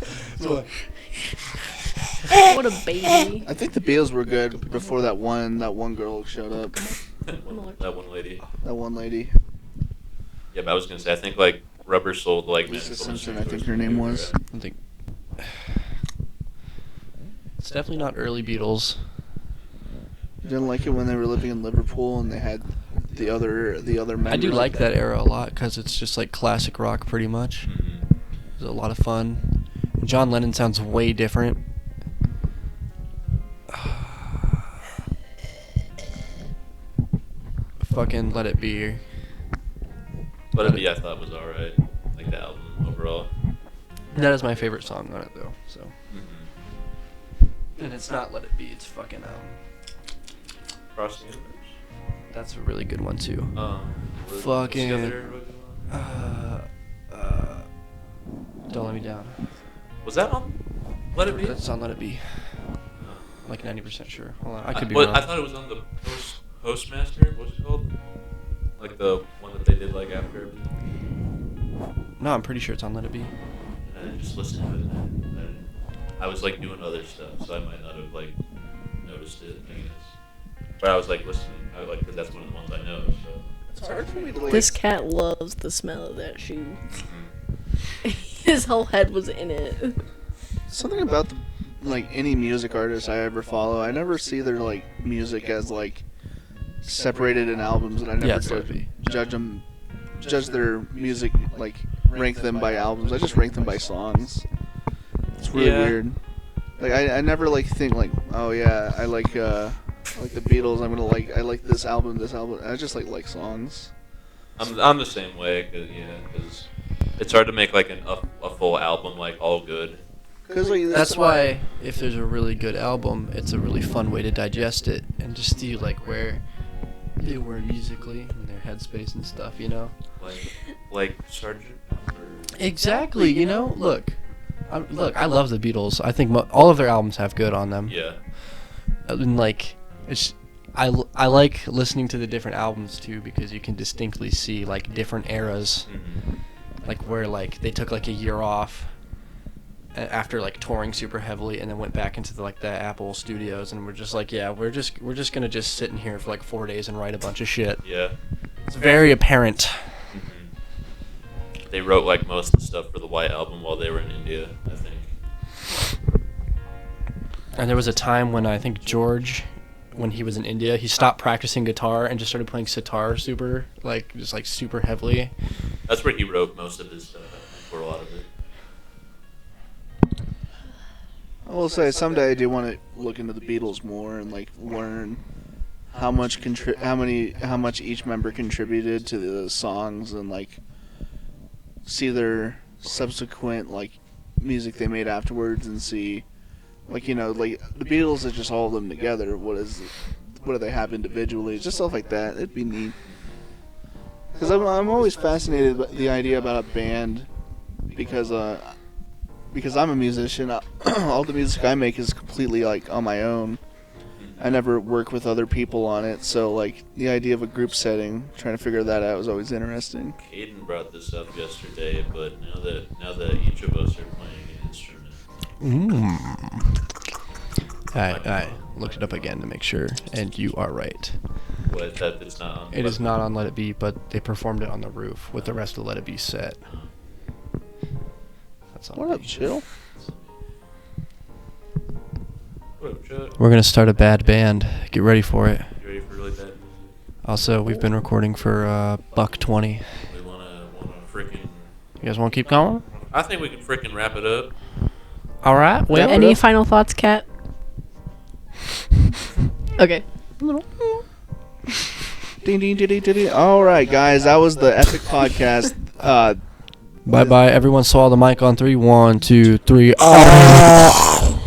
What a baby. I think the Beatles were good before that one girl showed up, that one lady. that one lady. Yeah, but I was gonna say I think like Rubber Soul to like Lisa Magical Simpson, Mystery I think Tour her name was. I think it's definitely not early Beatles. You didn't like it when they were living in Liverpool and they had the other members. I do like that era a lot because it's just like classic rock pretty much. Mhm. It's a lot of fun. John Lennon sounds way different. Fucking Let It Be. Let It Be I thought was alright. Like the album overall. That is my favorite song on it though. So, Mhm. and it's not Let It Be. It's fucking Cross the Universe. That's a really good one too. Was Fucking- Together, Don't Let Me Down. was that on Let It Be? That's on Let It Be. Like 90% sure. Hold on, I could be Well, wrong. I thought it was on the Postmaster. What's it called? Like the one that they did like after everything. No, I'm pretty sure it's on Let It Be. And I just listened to it. And I was like doing other stuff, so I might not have like noticed it. I guess. But I was like listening. Because that's one of the ones I know. So. It's hard for me to like. This cat loves the smell of that shoe. Mhm. His whole head was in it. Something about any music artist I ever follow, I never see their like music as like separated in albums, and I never Yeah, it's Lippy. judge their music, like rank them by albums. I just rank them by songs. It's really Yeah. weird. Like I never like think like, oh yeah, I like the Beatles. I like this album. I just like songs. I'm the same way, cause it's hard to make like a full album like all good. Cause like That's why if there's a really good album, it's a really fun way to digest it and just see like where they were musically and their headspace and stuff, you know. Like Sergeant Pepper. Exactly, you know. Look, I love the Beatles. I think all of their albums have good on them. Yeah. And like, I like listening to the different albums too because you can distinctly see like different eras, like where like they took like a year off after like touring super heavily and then went back into the Apple studios and we're just like, yeah, we're just gonna just sit in here for like 4 days and write a bunch of shit. Yeah. It's very apparent. They wrote like most of the stuff for the White Album while they were in India, I think. And there was a time when I think George, when he was in India, he stopped practicing guitar and just started playing sitar super heavily. That's where he wrote most of his stuff, I think, or a lot of it. I will say someday I do want to look into the Beatles more and like learn how much each member contributed to the songs and like see their subsequent like music they made afterwards and see like, you know, like the Beatles is just all of them together. What do they have individually? Just stuff like that. It'd be neat. Because I'm always fascinated by the idea about a band because I'm a musician. All the music I make is completely like on my own. I never work with other people on it, so like the idea of a group setting, trying to figure that out was always interesting. Caden brought this up yesterday, but now that each of us are playing an instrument. I looked it up again to make sure, and you are right. What, that it's not on? It is not on Let It Be, but they performed it on the roof with the rest of Let It Be set. That's on What up, me. Chill? What up, Chuck? We're gonna start a bad band. Get ready for it. You ready for really bad music? Also, we've been recording for $1:20. We wanna freaking. You guys want to keep going? I think we can freaking wrap it up. All right. Well, Any final thoughts, Kat? Okay. Ding ding ding ding ding. All right, guys, that was the epic podcast. bye bye. Everyone swallow the mic on 3. 1, 2, 3.